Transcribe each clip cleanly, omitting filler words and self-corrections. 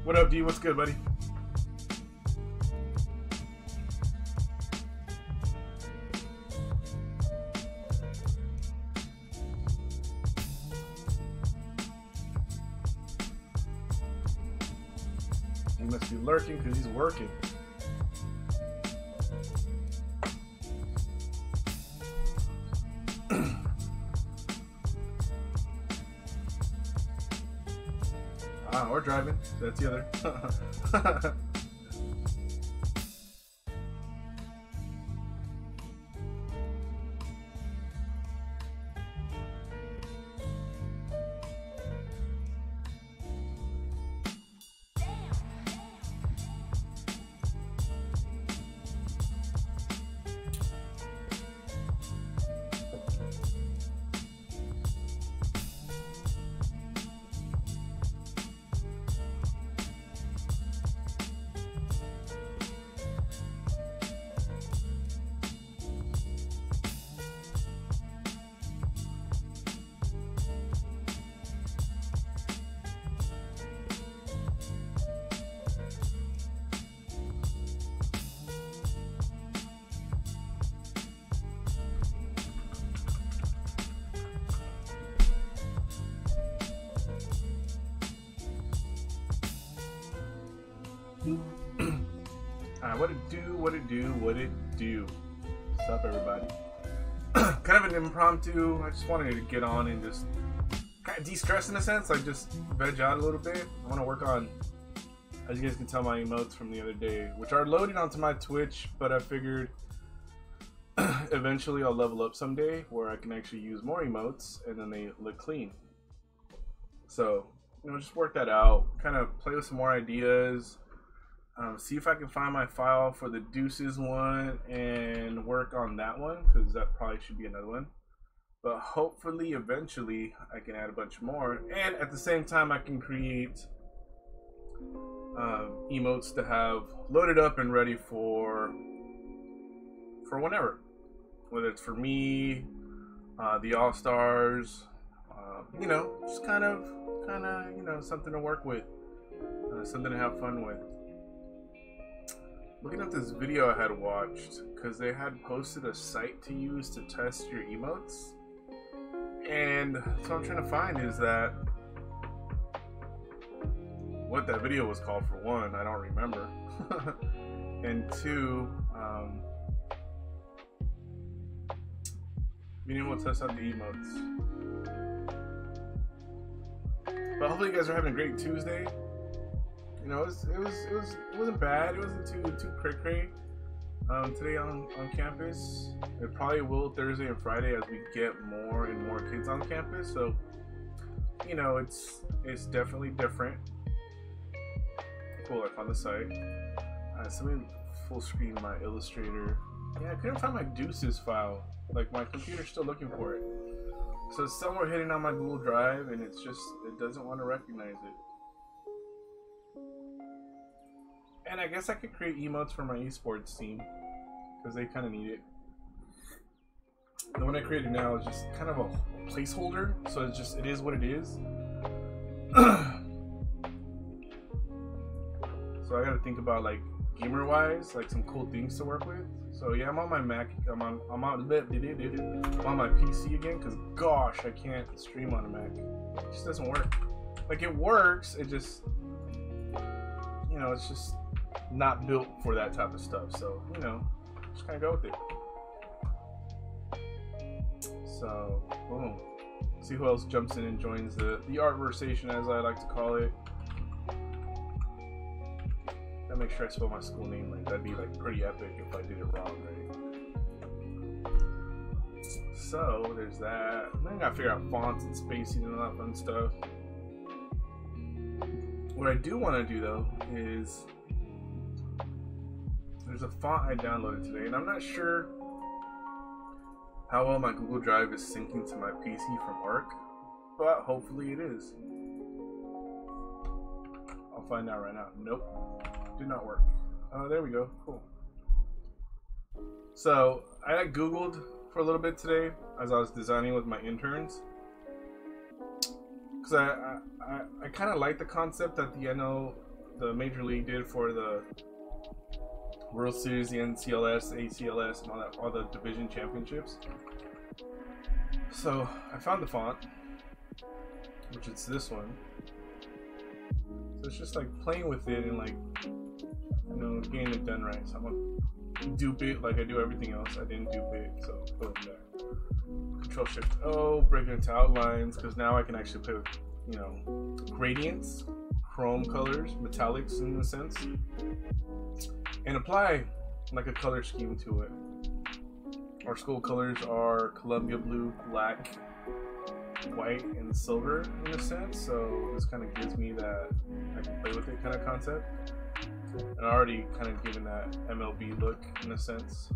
What up, D? What's good, buddy? He must be lurking because he's working. Or driving. That's the other. Alright, what it do, what it do, what it do. What's up, everybody? Kind of an impromptu. I just wanted to get on and just kind of de-stress in a sense, like just veg out a little bit. I want to work on, as you guys can tell, my emotes from the other day, which are loaded onto my Twitch, but I figured eventually I'll level up someday where I can actually use more emotes and then they look clean. So, you know, just work that out, kind of play with some more ideas. See if I can find my file for the Deuces one and work on that one, because that probably should be another one. But hopefully, eventually, I can add a bunch more. And at the same time, I can create emotes to have loaded up and ready for whenever. Whether it's for me, the All-Stars, you know, just kind of, you know, something to work with. Something to have fun with. Looking at this video I had watched, because they had posted a site to use to test your emotes, and so I'm trying to find is that what that video was called. For one, I don't remember, and two, being able to test out the emotes. But hopefully you guys are having a great Tuesday. You know, it wasn't bad. It wasn't too cray-cray today on campus. It probably will Thursday and Friday as we get more and more kids on campus. So, you know, it's definitely different. Cool, I found the site. Somebody full screen my Illustrator. Yeah, I couldn't find my Deuces file. Like, my computer's still looking for it. So it's somewhere hidden on my Google Drive, and it's just, it doesn't want to recognize it. And I guess I could create emotes for my esports team, because they kind of need it. The one I created now is just kind of a placeholder, so it's just, it is what it is. So I gotta think about, like, gamer-wise, like some cool things to work with. So yeah, I'm on my Mac, I'm on my PC again, because gosh, I can't stream on a Mac. It just doesn't work. Like, it works, it just, you know, it's just not built for that type of stuff. So, you know, just kind of go with it. So, boom. See who else jumps in and joins the artversation, as I like to call it. Gotta make sure I spell my school name right. That'd be like pretty epic if I did it wrong, right? So, there's that. Then I gotta figure out fonts and spacing and all that fun stuff. What I do want to do though is there's a font I downloaded today, and I'm not sure how well my Google Drive is syncing to my PC from work, but hopefully it is. I'll find out right now. Nope, did not work. There we go. Cool. So I Googled for a little bit today as I was designing with my interns, because I kind of like the concept that the the Major League did for the World Series, the NCLS, the ACLS, and all the division championships. So I found the font, which is this one. So it's just like playing with it and like, you know, getting it done right. So I'm gonna dupe it like I do everything else. I didn't dupe it, so boom, there. Control Shift O, break it into outlines, because now I can actually play with, you know, gradients, chrome colors, metallics in a sense, and apply like a color scheme to it. Our school colors are Columbia blue, black, white, and silver in a sense, so this kind of gives me that I can play with it kind of concept. And already kind of given that MLB look in a sense.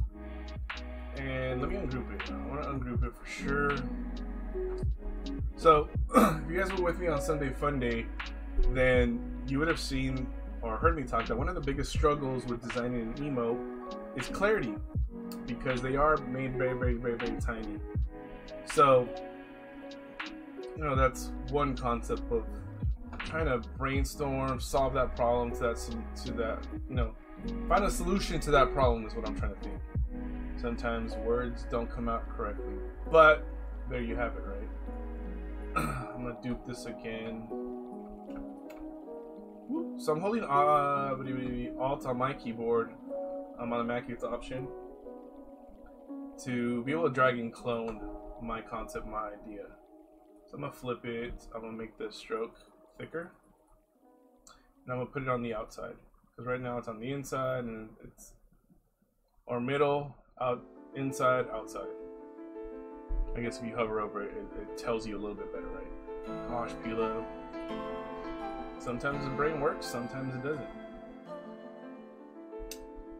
And let me ungroup it. I want to ungroup it for sure. So, if you guys were with me on Sunday Fun Day, then you would have seen or heard me talk that one of the biggest struggles with designing an emote is clarity, because they are made very, very, very, very tiny. So, you know, that's one concept of trying to brainstorm, solve that problem to that, you know, find a solution to that problem is what I'm trying to think. Sometimes words don't come out correctly, but there you have it, right? I'm gonna dupe this again. So I'm holding Alt on my keyboard. On the Mac, it's Option to be able to drag and clone my concept, my idea. So I'm gonna flip it. I'm gonna make the stroke thicker, and I'm gonna put it on the outside, because right now it's on the inside, and it's or middle, out, inside, outside. I guess if you hover over it, it tells you a little bit better, right? Gosh, Pila. Sometimes the brain works, sometimes it doesn't.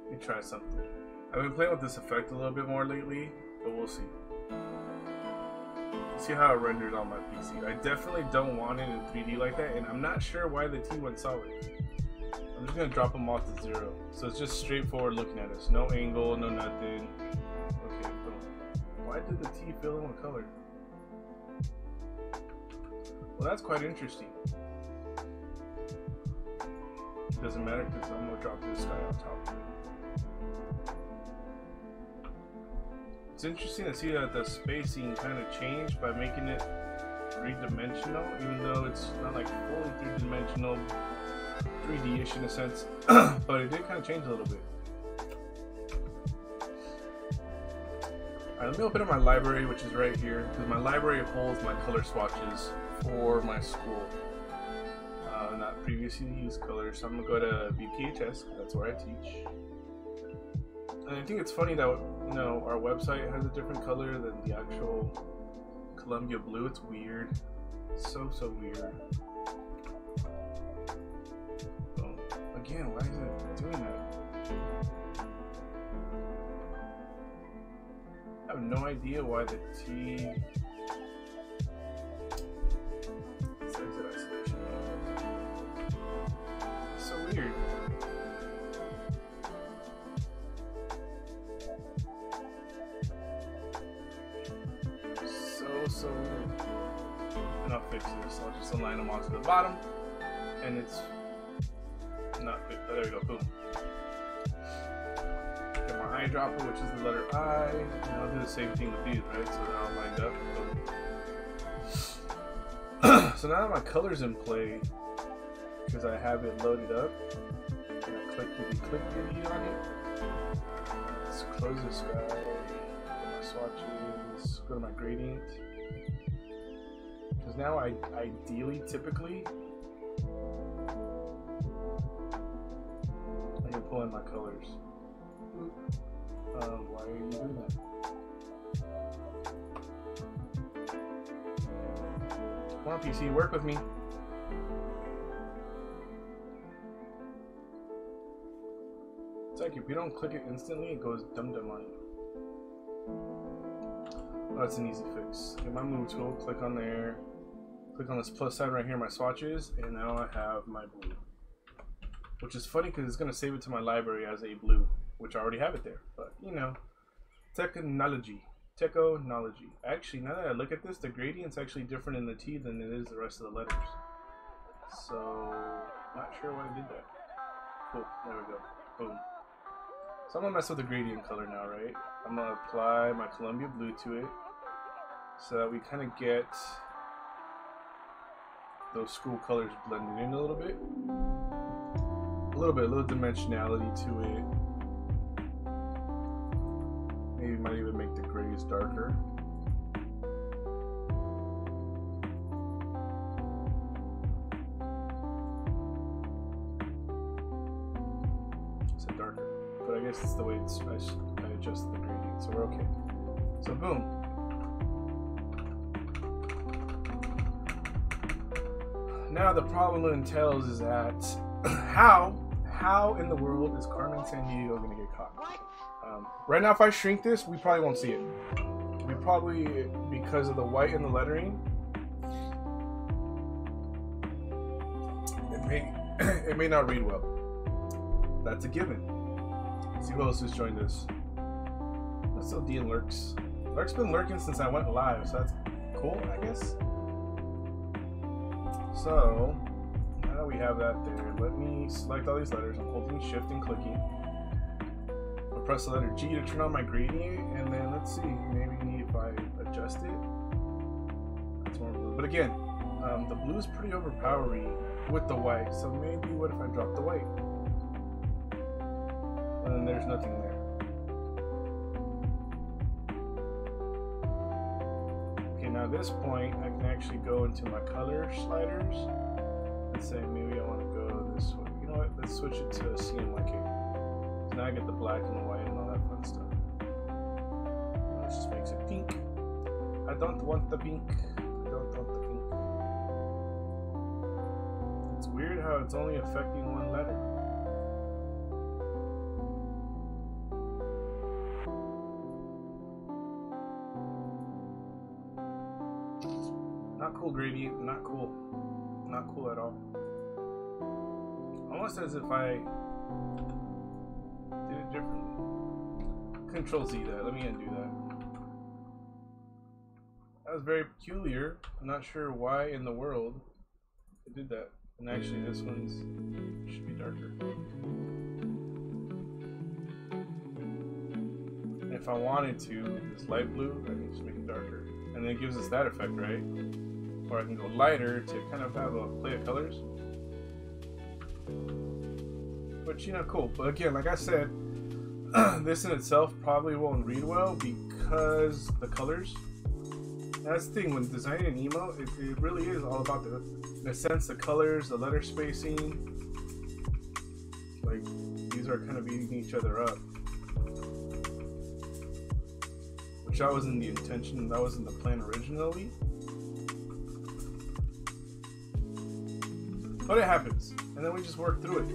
Let me try something. I've been playing with this effect a little bit more lately, but we'll see. See how it renders on my PC. I definitely don't want it in 3D like that, and I'm not sure why the T went solid. I'm just gonna drop them off to 0. So it's just straightforward looking at us. No angle, no nothing. Okay, boom. Why did the T fill in with color? Well, that's quite interesting. Doesn't matter, because I'm gonna drop this guy on top of it. It's interesting to see that the spacing kind of changed by making it 3-dimensional, even though it's not like fully 3-dimensional, 3D-ish in a sense, but it did kind of change a little bit. Alright, let me open up my library, which is right here, because my library holds my color swatches for my school. Not previously used colors, so I'm gonna go to BPHS, that's where I teach. And I think it's funny that, you know, our website has a different color than the actual Columbia blue. It's weird, so weird. So, again, why is it doing that? I have no idea why the T. Exit isolation. So weird. So weird. And I'll fix this. I'll just align them onto the bottom, and it's not fixed. Oh, there we go. Boom. Get my eyedropper, which is the letter I, and I'll do the same thing with these, right? So now I'm lined up. Boom. So now that my color's in play, because I have it loaded up, and I click on it. Let's close this guy. Go to my swatches. Go to my gradient. Because now I ideally, typically, I can pull in my colors. Why are you doing that? Come on, PC, work with me. It's like if you don't click it instantly, it goes dum-dum on you. Oh, that's an easy fix. Get my move tool, click on there, click on this plus sign right here, my swatches, and now I have my blue. Which is funny because it's going to save it to my library as a blue, which I already have it there. But, you know, technology. Actually, now that I look at this, the gradient's actually different in the T than it is the rest of the letters. So Not sure why I did that. Cool, there we go. Boom. So I'm gonna mess with the gradient color now, right? I'm gonna apply my Columbia blue to it so that we kind of get those school colors blended in a little bit. A little dimensionality to it. Maybe might even make the grays darker. Darker, but I guess it's the way I adjust the gradient, so we're okay. So boom. Now the problem it entails is that how in the world is Carmen Sandiego gonna get caught? Right now, if I shrink this, we probably won't see it. We probably, because of the white and the lettering, it may not read well. That's a given. Let's see who else has joined us. That's still D and Lurks. Lurk's been lurking since I went live, so that's cool, I guess. So, now that we have that there, let me select all these letters. I'm holding Shift and clicking. I'll press the letter G to turn on my gradient, and then let's see, maybe if I adjust it, that's more blue. But again, the blue is pretty overpowering with the white, so maybe what if I drop the white? And then there's nothing there. Okay, now at this point, I can actually go into my color sliders and say maybe I want to go this way. You know what? Let's switch it to CMYK. So now I get the black and the white and all that fun stuff. This just makes it pink. I don't want the pink. I don't want the pink. It's weird how it's only affecting one letter. Not cool gradient, not cool. Not cool at all. Almost as if I did it differently. Control Z that, let me undo that. That was very peculiar. I'm not sure why in the world it did that. And actually this one's should be darker. And if I wanted to, this light blue, I can just make it darker. And then it gives us that effect, right? Or I can go lighter to kind of have a play of colors. But you know, cool. But again, like I said, this in itself probably won't read well because the colors. That's the thing, when designing an emote, it really is all about in a sense, the colors, the letter spacing. Like, these are kind of eating each other up. Which that wasn't the intention, that wasn't the plan originally. But it happens, and then we just work through it.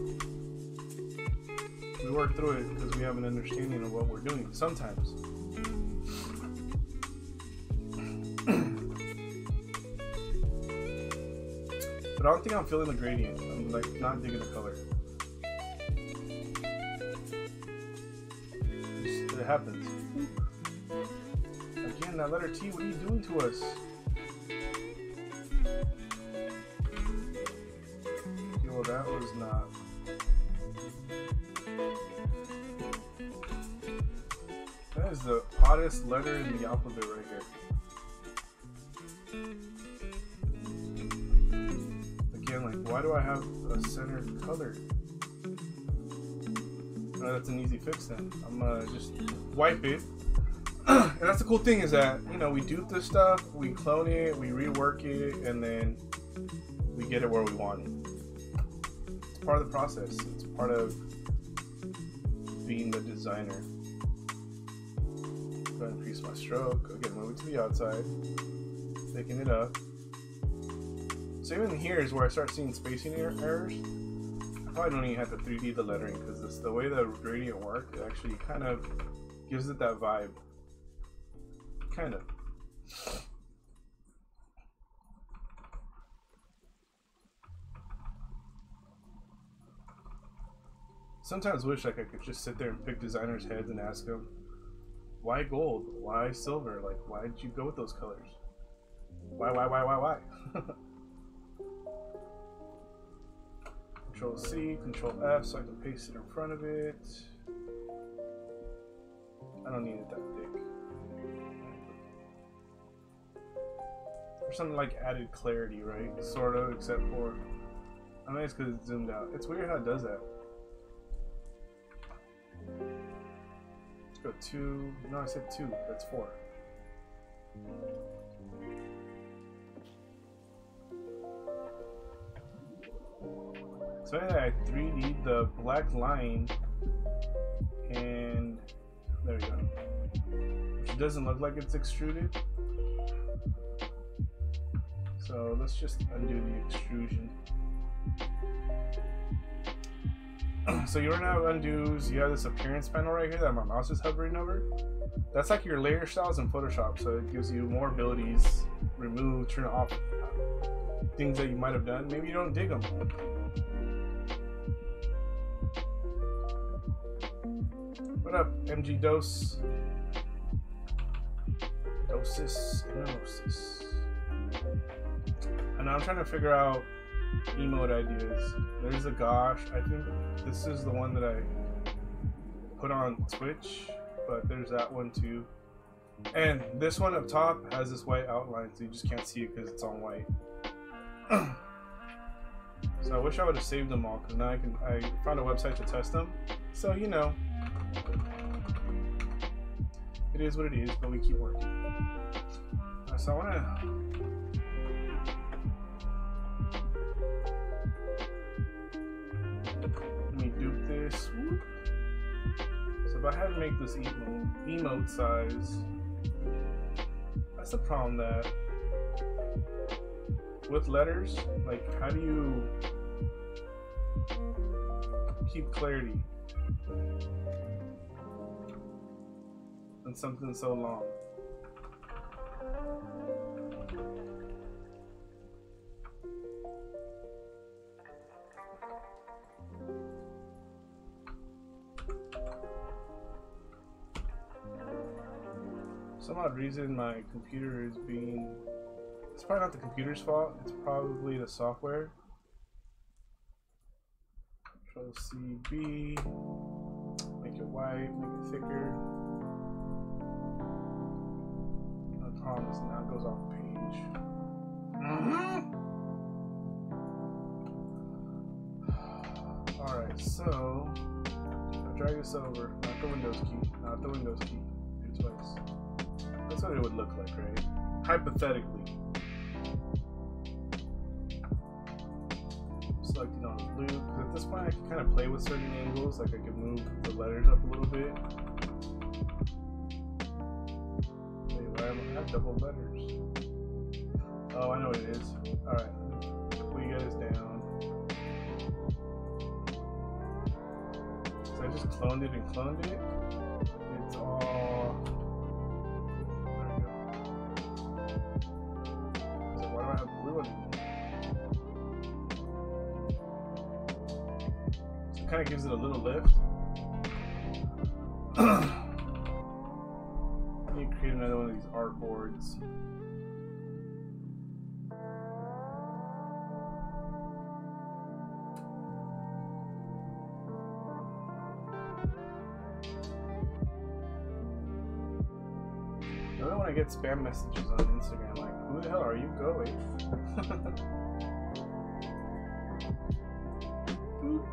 We work through it because we have an understanding of what we're doing sometimes. But I don't think I'm feeling the gradient. I'm like not digging the color. It happens. Again, that letter T, what are you doing to us? Okay, well that was not. That is the oddest letter in the alphabet right here. Again, like, why do I have a center color? Oh, that's an easy fix then. I'm gonna just wipe it. And that's the cool thing is that, you know, we dupe this stuff, we clone it, we rework it, and then we get it where we want it. It's part of the process. It's part of being the designer. I'm gonna increase my stroke. Again, move it to the outside, thicken it up. So even here is where I start seeing spacing errors. I probably don't even have to 3D the lettering because it's the way the gradient works. It actually kind of gives it that vibe. Kind of. Sometimes wish like I could just sit there and pick designers' heads and ask them, why gold? Why silver? Like, why did you go with those colors? Why? Control C, Control F, so I can paste it in front of it. I don't need it that big. Or something like added clarity, right? Sort of, except for, I mean, it's because it's zoomed out. It's weird how it does that. Let's go 2. No, I said 2. That's 4. So I 3D the black line, and there we go. Which doesn't look like it's extruded. So let's just undo the extrusion. So you run out of undos. You have this appearance panel right here that my mouse is hovering over. That's like your layer styles in Photoshop. So it gives you more abilities, remove, turn off things that you might have done. Maybe you don't dig them. What up, MG Dose? Dosis, Emotes. And I'm trying to figure out emote ideas. There's a gosh. I think this is the one that I put on Twitch, but there's that one too. And this one up top has this white outline, so you just can't see it because it's on white. So I wish I would have saved them all, because now I found a website to test them. So you know, it is what it is, but we keep working. So I want to. Let me dupe this. Whoop. So if I had to make this emote size, that's the problem that with letters, like how do you keep clarity in something so long? For some odd reason my computer is being, it's probably not the computer's fault, it's probably the software. Control C, B, make it white, make it thicker. The problem is now it goes off page. Alright, so I'll drag this over, not the Windows key, not the Windows key, do twice. That's what it would look like, right? Hypothetically. Selecting on the blue, because at this point I can kind of play with certain angles, like I can move the letters up a little bit. Wait, why am I have double letters? Oh, I know what it is. Alright, pull you guys down. So I just cloned it and cloned it. It's all. Why do I have blue anymore? So it kind of gives it a little lift. I need to create another one of these artboards. When I get spam messages on Instagram, like, who the hell are you? Go away. Boop.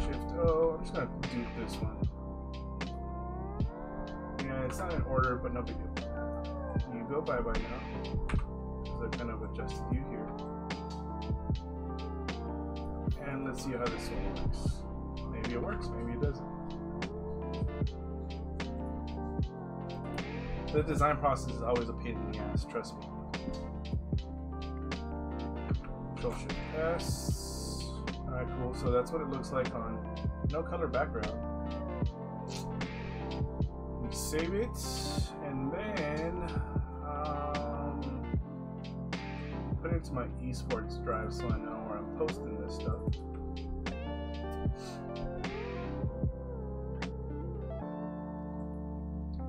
Shift O. I'm just gonna do this one. Yeah, it's not in order, but no big deal. You go bye bye now, because I've kind of adjusted you here. And let's see how this one works. Maybe it works, maybe it doesn't. The design process is always a pain in the ass, trust me. Control Shift S. Alright, cool. So that's what it looks like on no color background. We save it, and then put it into my esports drive so I know where I'm posting this stuff.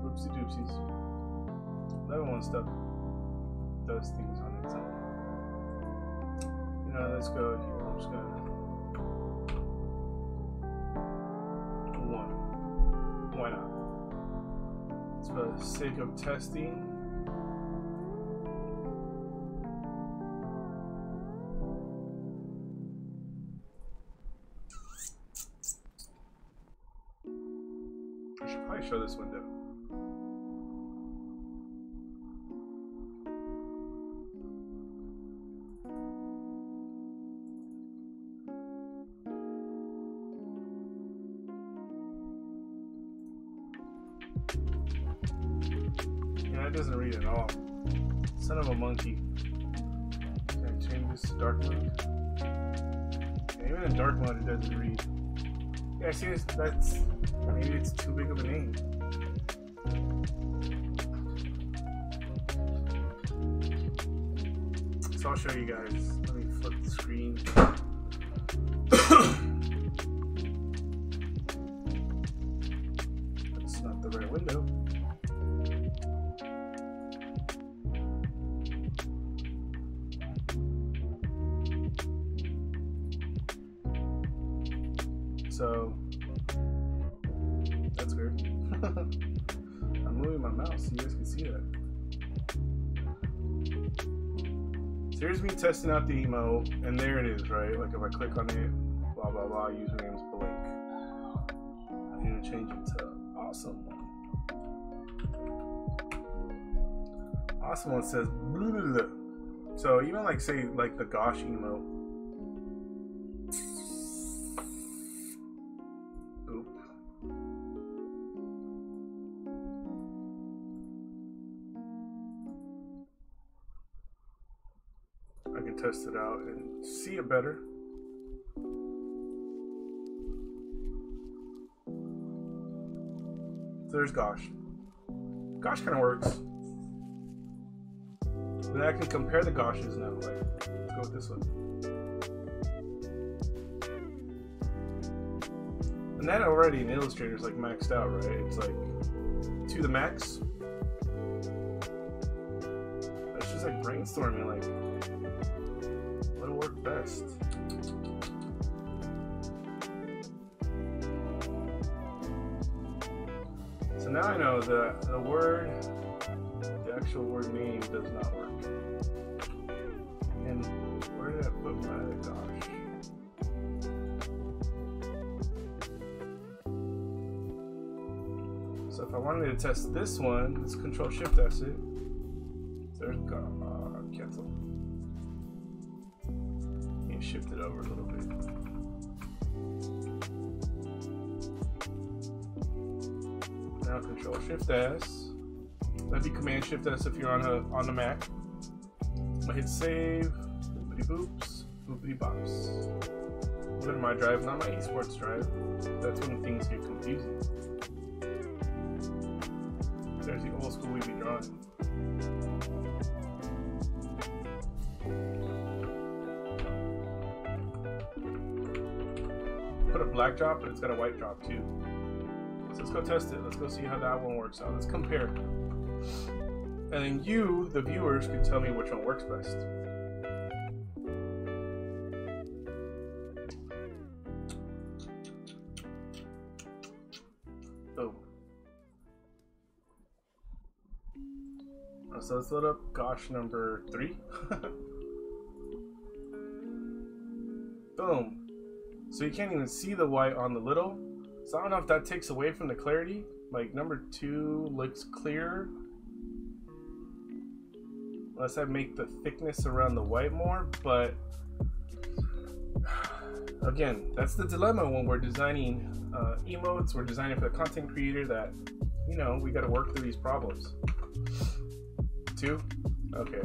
Oopsie doopsies. Level 1 stuff does things on its own. You Let's go here. I'm just gonna one. Why not? It's for the sake of testing. I should probably show this window. Yeah, it doesn't read at all. Son of a monkey. Can I change this to dark mode? Yeah, even in dark mode, it doesn't read. Yeah, see, that's maybe it's too big of a name. So I'll show you guys. Let me flip the screen. That's not the right window. So that's weird. I'm moving my mouse so you guys can see that. So here's me testing out the emote, and there it is, right? Like if I click on it, blah blah blah, username's blank. I'm gonna change it to awesome one. Awesome one says blah, blah, blah. So even like say like the gosh emote. I can test it out and see it better. So there's Gosh. Gosh kind of works. Then I can compare the Goshes now. Like, let's go with this one. And that already in Illustrator is like maxed out, right? It's like to the max. It's just like brainstorming, like what'll work best. So now I know the actual word name does not work. And where did I put my gosh? So if I wanted to test this one, let's Control Shift S it. There's cancel. And shift it over a little bit. Now Control Shift S. That'd be Command Shift S if you're on the Mac. I'm gonna hit save. Boopity boops. Boopity bops. Go to my drive, not my esports drive. That's when things get confusing. There's the old school we be drawing. Put a black drop, but it's got a white drop too. So let's go test it. Let's go see how that one works out. Let's compare. And then you, the viewers, can tell me which one works best. Boom. So let's load up Gosh number 3. Boom. So you can't even see the white on the little. So I don't know if that takes away from the clarity. Like number 2 looks clearer. Unless I make the thickness around the white more, but again, that's the dilemma when we're designing emotes. We're designing for the content creator that, you know, we got to work through these problems. 2? Okay.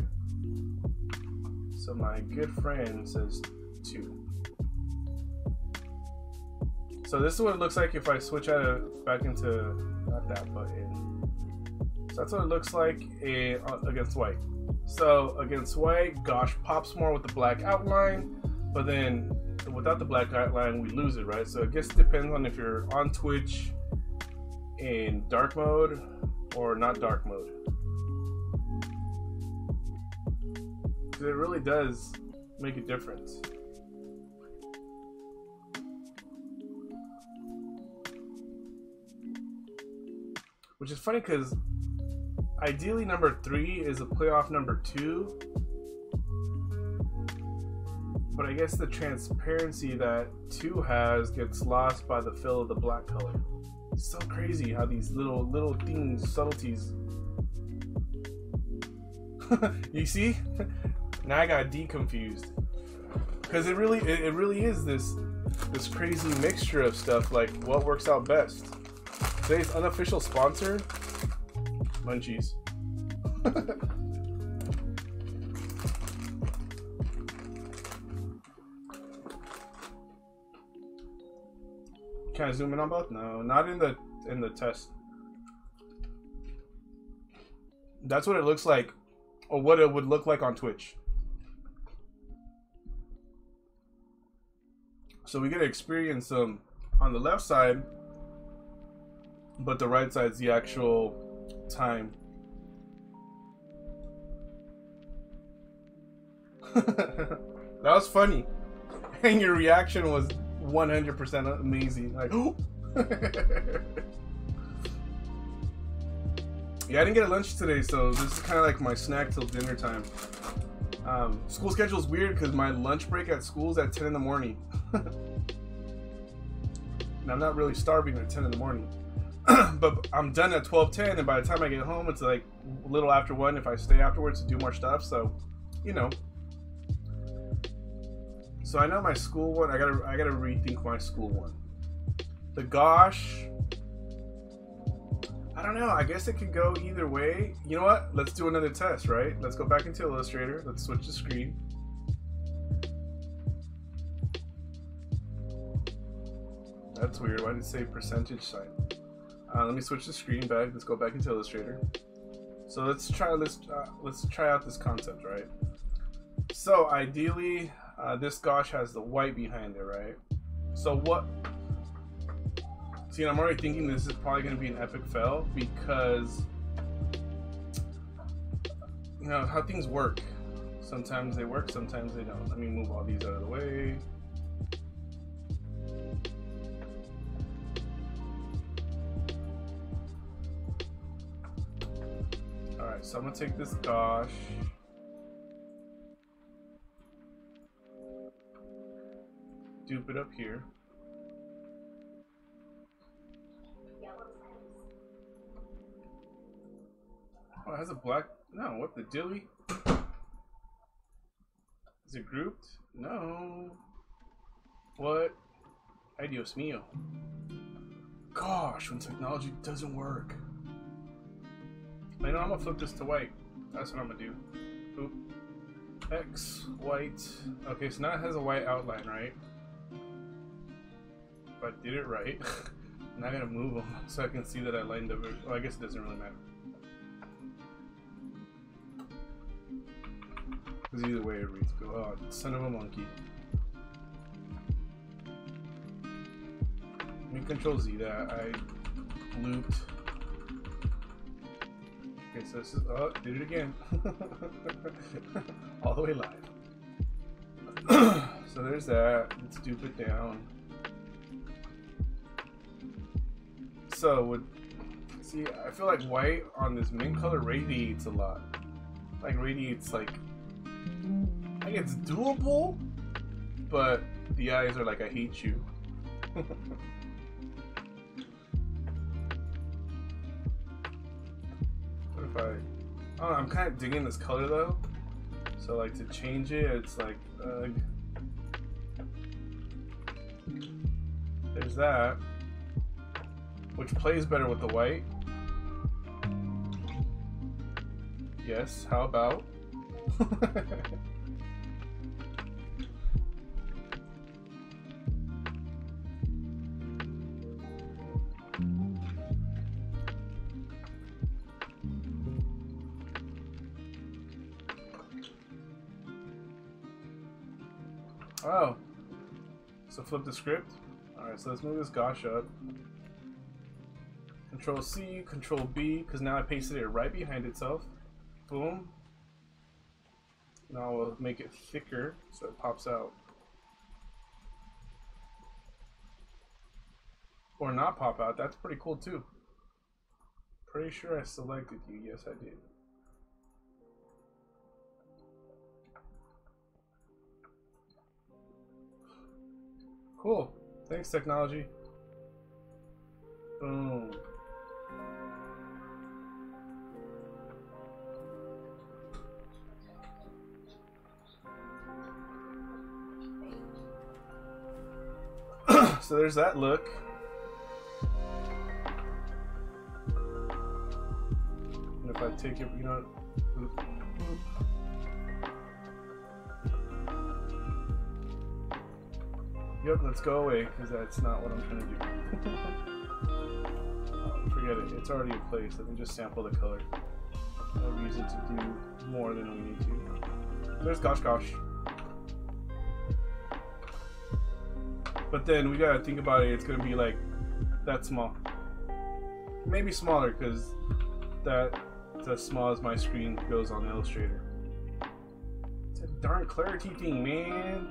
So my good friend says 2. So this is what it looks like if I switch back into, not that button. So that's what it looks like against white. So against white, Gosh pops more with the black outline, but then without the black outline, we lose it, right? So I guess it depends on if you're on Twitch in dark mode or not dark mode. It really does make a difference. Which is funny because ideally number 3 is a playoff number 2. But I guess the transparency that 2 has gets lost by the fill of the black color. It's so crazy how these little things, subtleties. You see? Now I got confused. Because it really is this crazy mixture of stuff, like what works out best. Today's unofficial sponsor, Munchies. Can I zoom in on both? No, not in the test. That's what it looks like, or what it would look like on Twitch. So we get to experience them on the left side, but the right side's the actual time. That was funny, and your reaction was 100% amazing. Like, oh. Yeah, I didn't get a lunch today, so this is kind of like my snack till dinner time. School schedule is weird because my lunch break at school is at 10 in the morning. And I'm not really starving at 10 in the morning. But I'm done at 12:10, and by the time I get home, it's like a little after 1 if I stay afterwards to do more stuff. So, you know. So I know my school one. I gotta rethink my school one. The gosh, I don't know. I guess it could go either way. You know what? Let's do another test, right? Let's go back into Illustrator. Let's switch the screen. That's weird. Why did it say percentage sign? Let me switch the screen back. Let's go back into Illustrator. So let's try out this concept, right? So ideally, this gosh has the white behind it, right? So what? See, I'm already thinking this is probably going to be an epic fail because, you know, how things work. Sometimes they work, sometimes they don't. Let me move all these out of the way. Alright, so I'm going to take this gosh. Dupe it up here. Oh, it has a black. No, what the dilly? Is it grouped? No. What? Ay, Dios mío. Gosh, when technology doesn't work. I know I'm gonna flip this to white. That's what I'm gonna do. Oop. X, white. Okay, so now it has a white outline, right? If I did it right. Now I gotta move them so I can see that I lined up. Well, I guess it doesn't really matter. Because either way it reads go. Oh, son of a monkey. Let me control Z that. I looped. Okay, so this is. Oh, did it again. All the way live. So there's that. Let's dupe it down. So, see, I feel like white on this mint color radiates a lot. Like, radiates, like it's doable, but the eyes are like, I hate you. What if I don't know, I'm kind of digging this color though. So, like, to change it, it's like, there's that. Which plays better with the white. Yes, how about? Oh. So flip the script. Alright, so let's move this gosh up. Control C, Control B, because now I pasted it right behind itself. Boom. Now we'll make it thicker so it pops out. Or not pop out, that's pretty cool too. Pretty sure I selected you, yes I did. Cool, thanks technology. Boom. So there's that look. And if I take it, you know, oop, oop. Yep, let's go away because that's not what I'm trying to do. Forget it, it's already in place. Let me just sample the color. No reason to do more than we need to. There's gosh gosh. But then we gotta think about it, it's gonna be like that small. Maybe smaller because that's as small as my screen goes on Illustrator. It's a darn clarity thing, man.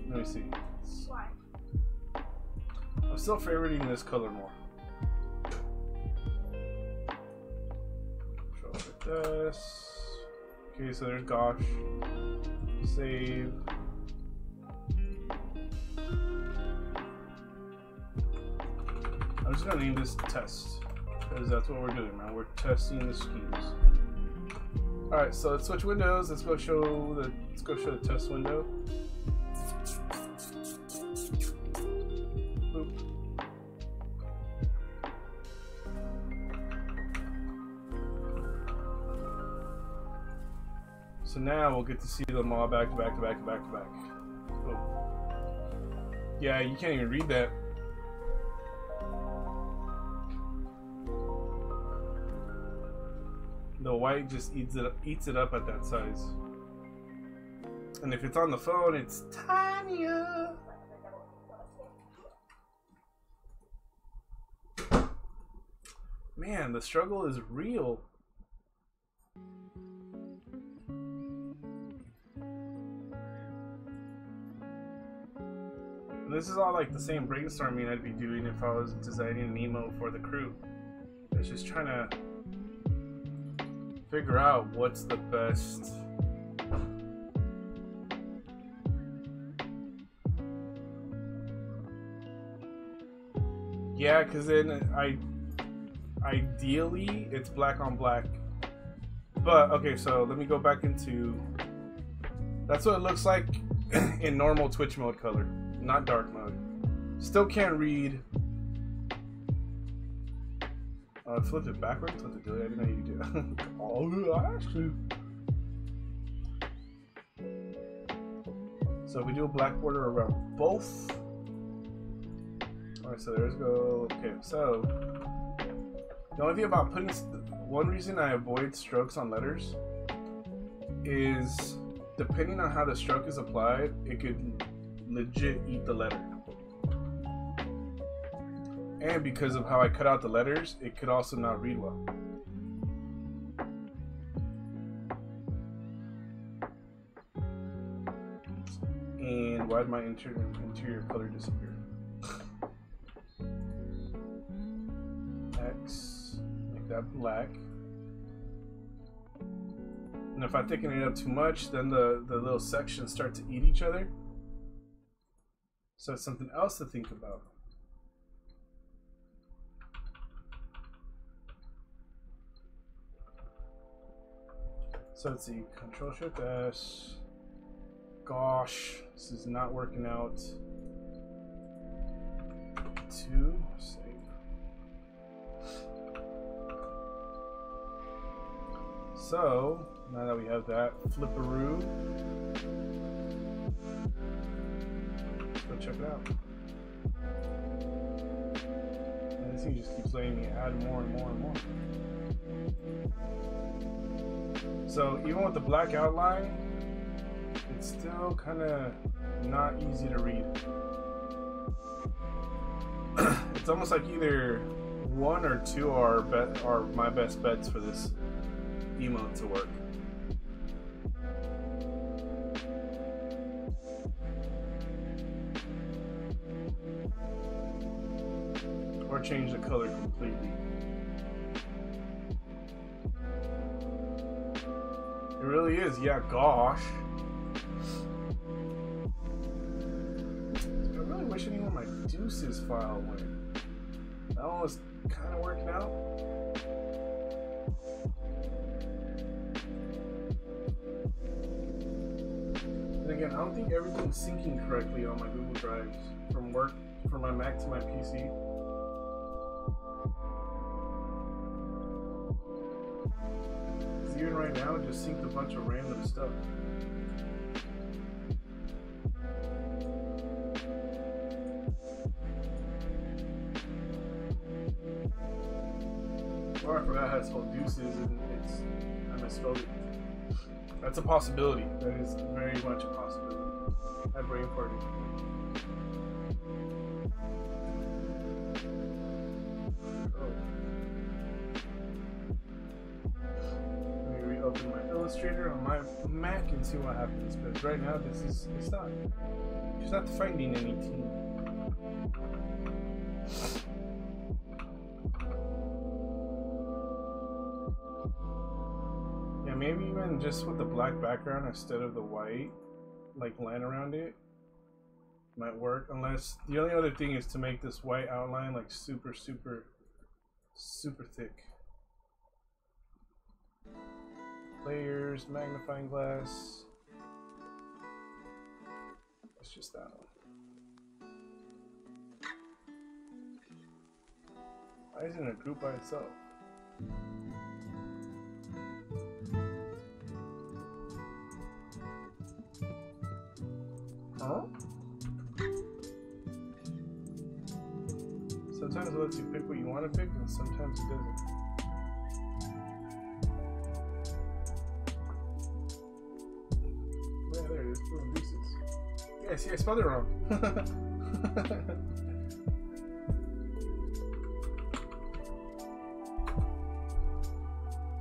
Let me see. Why? I'm still favoriting this color more. Show up like this. Okay, so there's gosh. Save. I'm just gonna name this test because that's what we're doing, man. We're testing the schemes. All right, so let's switch windows. Let's go show the test window. Boop. So now we'll get to see them all back to back to back to back to back. Boom. Yeah, you can't even read that. The white just eats it up at that size. And if it's on the phone, it's tinier. Man, the struggle is real. And this is all like the same brainstorming I'd be doing if I was designing an emote for the crew. It's just trying to figure out what's the best. Yeah, because then ideally it's black on black. But okay, so let me go back into. That's what it looks like in normal Twitch mode color, not dark mode. Still can't read. I flipped it backwards. What to do? I didn't know you could do. Oh, I actually. So we do a black border around both. Alright, so there's go. Okay, so the only thing about putting one reason I avoid strokes on letters is depending on how the stroke is applied, it could legit eat the letter. And because of how I cut out the letters, it could also not read well. And why did my interior color disappear? X, make that black. And if I thicken it up too much, then the little sections start to eat each other. So it's something else to think about. So let's see, Control Shift S. Gosh, this is not working out. 2, save. So now that we have that flipperoo, let's go check it out. And this thing just keeps letting me add more and more and more. So even with the black outline, it's still kind of not easy to read. It's almost like either 1 or 2 are my best bets for this emote to work. Or change the color completely. It really is, yeah, gosh. I really wish I knew where my deuces file went. That one was kind of working out. And again, I don't think everything's syncing correctly on my Google Drives from work, from my Mac to my PC. Even right now, it just synced a bunch of random stuff. Or I forgot how to spell deuces and I misspelled it. That's a possibility. That is very much a possibility. I brain farted. Open my Illustrator on my Mac and see what happens. But right now, it's not. She's not finding anything. Yeah, maybe even just with the black background instead of the white, like line around it, might work. Unless the only other thing is to make this white outline like super thick. Layers, magnifying glass. It's just that one. Why isn't it a group by itself? Huh? Sometimes it lets you pick what you want to pick, and sometimes it doesn't. There it is, little deuces. Yeah, see, I spelled it wrong.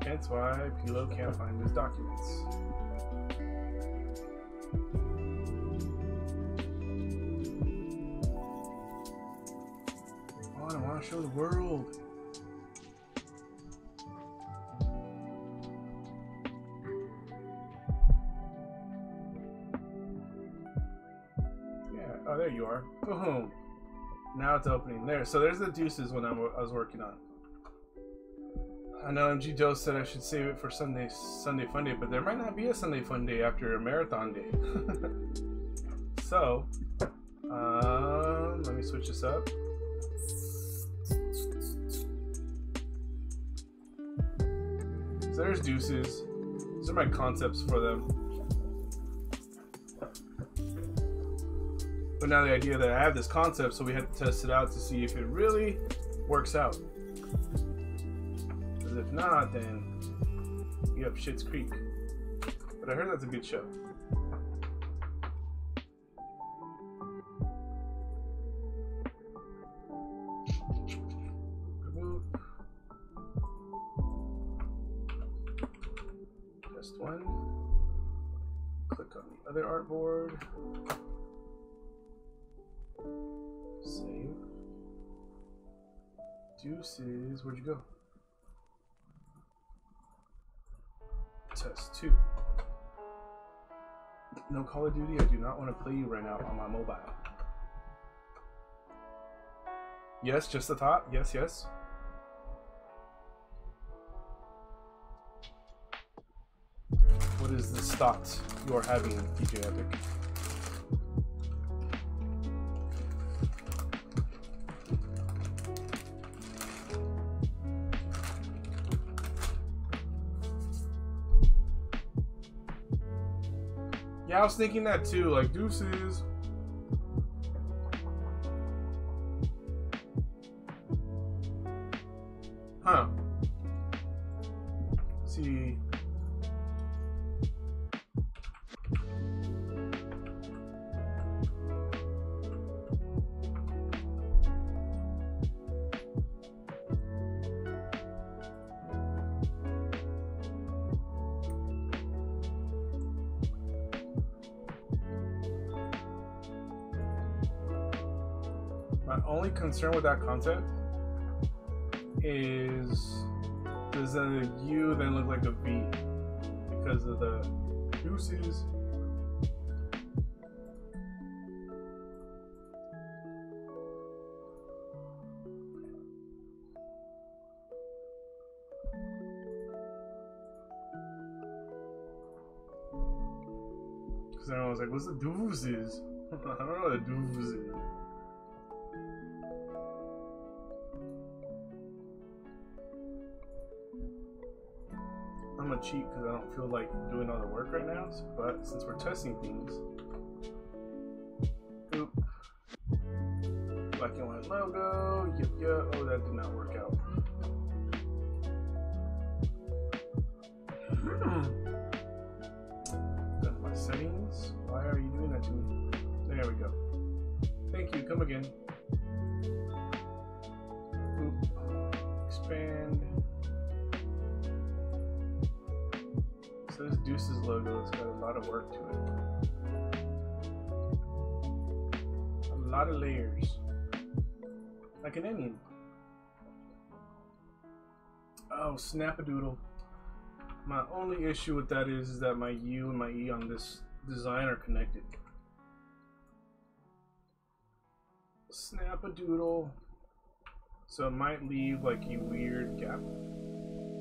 That's why Pilo can't find his documents. Oh, I want to show the world. Oh, there you are. Boom. Now it's opening. There. So there's the deuces when I was working on. I know MG Joe said I should save it for Sunday Fun Day, but there might not be a Sunday Fun Day after a marathon day. So, let me switch this up. So there's deuces. These are my concepts for them. But now the idea that I have this concept, so we have to test it out to see if it really works out. Because if not, then you have Schitt's Creek. But I heard that's a good show. Remove. Just one. Click on the other artboard. Save. Deuces, where'd you go? Test 2. No Call of Duty, I do not want to play you right now on my mobile. Yes, just a thought. Yes, yes. What is this thought you are having, DJ Epic? Yeah, I was thinking that too, like deuces. Huh. Let's see. only concern with that concept is, does the U then look like a V because of the deuces? Because I was like, what's the deuces? I don't know what the deuces is. I'm gonna cheat because I don't feel like doing all the work right now, but since we're testing things, oop, black and white logo, yep, oh, that did not work out. Got my settings. Why are you doing that to me? There we go. Thank you. Come again. Oop. Expand. So this Deuces logo has got a lot of work to it. A lot of layers. Like an onion. Oh, snap-a-doodle. My only issue with that is that my U and my E on this design are connected. Snap-a-doodle. So it might leave like a weird gap.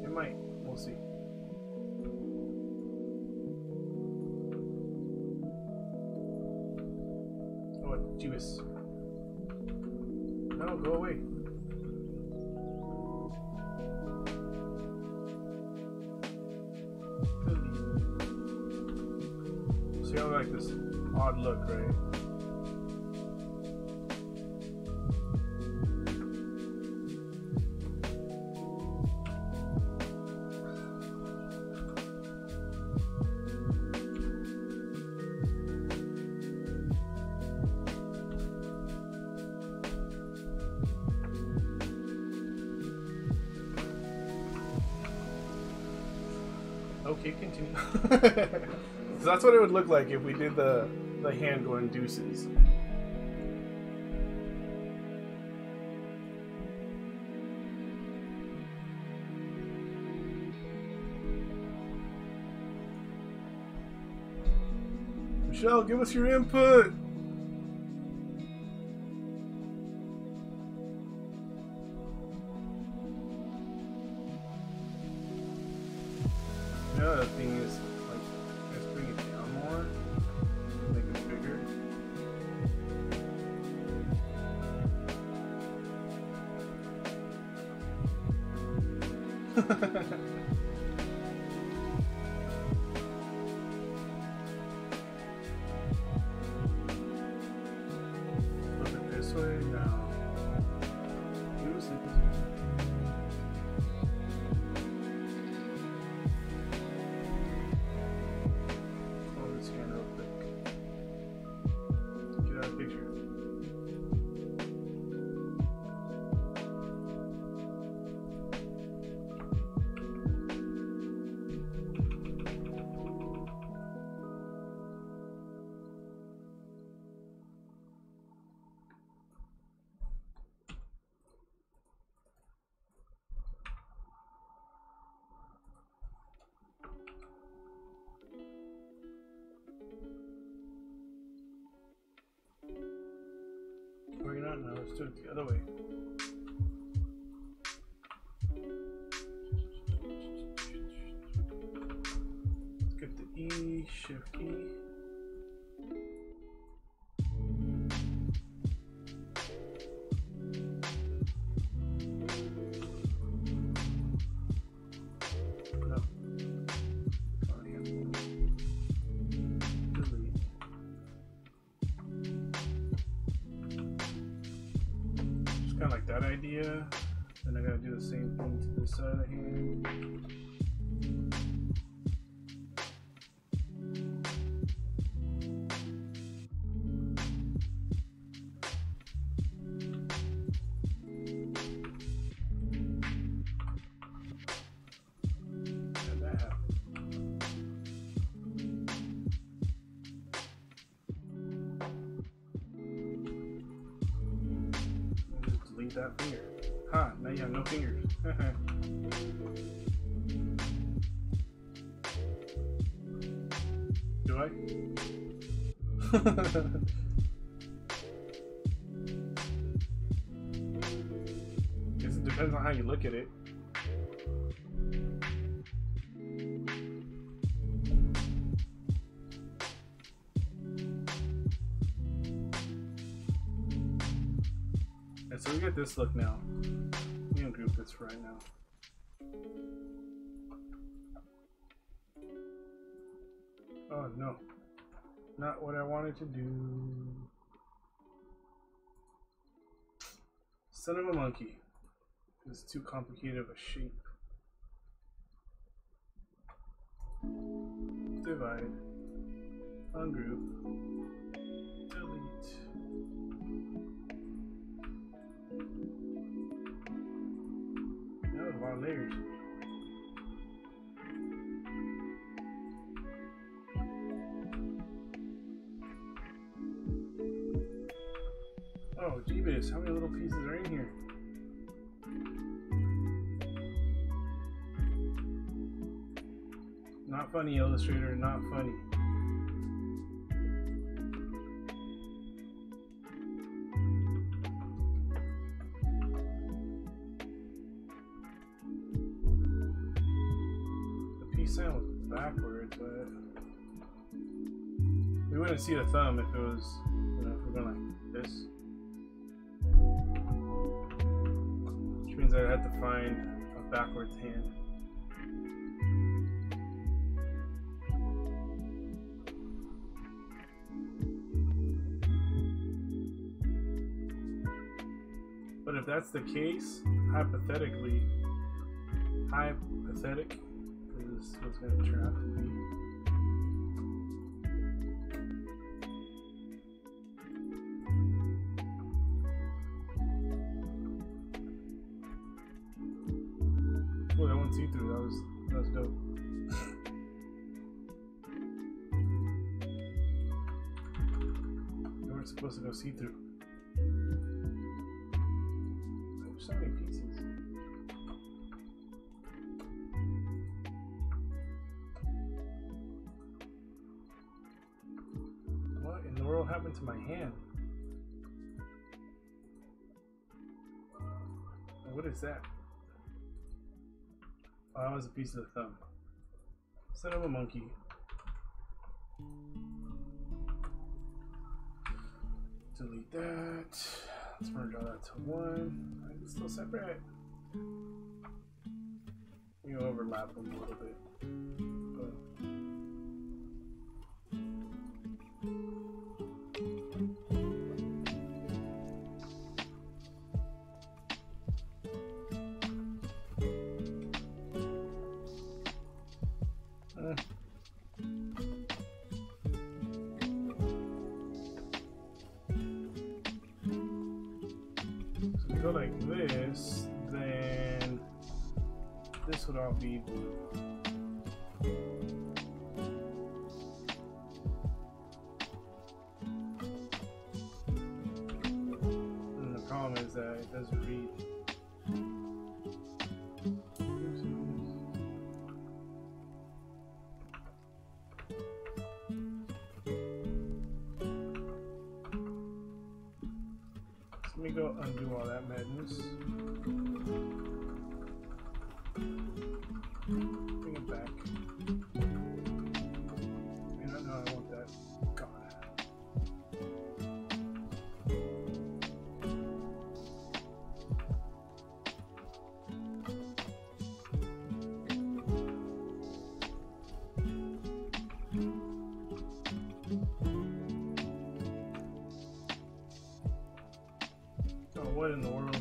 It might. We'll see. Oh, Jeebus. No, go away. See how like this odd look, right? Okay, continue. So that's what it would look like if we did the hand going deuces. Michelle, give us your input. The other thing is, like, let's bring it down more, make it bigger. Flip it this way now. Use it. Or you're not now, let's do it the other way. Let's get the E, Shift E. Kind of like that idea. Then I gotta do the same thing to this side of the hand. And that happened. delete that finger. Ha, now you have no fingers. Do I? Guess it depends on how you look at it. So we get this look now. We can group this right now. Oh no, not what I wanted to do. Son of a monkey. It's too complicated of a shape. Divide. Ungroup. Delete. That was a lot of layers. Oh, Jeebus, how many little pieces are in here? Not funny, Illustrator, not funny. The peace sign was backwards, but we wouldn't see the thumb if it was, you know, if we're going like this. Which means I'd have to find a backwards hand. But if that's the case, hypothetically, hypothetic, this is what's going to turn out to be. Oh, that one see-through, that was dope. You weren't supposed to go see-through. So many pieces. What in the world happened to my hand? What is that? Oh, that was a piece of the thumb. Son of a monkey. Delete that. Let's merge all that to one. It's still separate. You overlap them a little bit. Go like this, then this would all be blue. And the problem is that it doesn't read. Let me go undo all that madness. Bring it back. No, I want that gone. What in the world?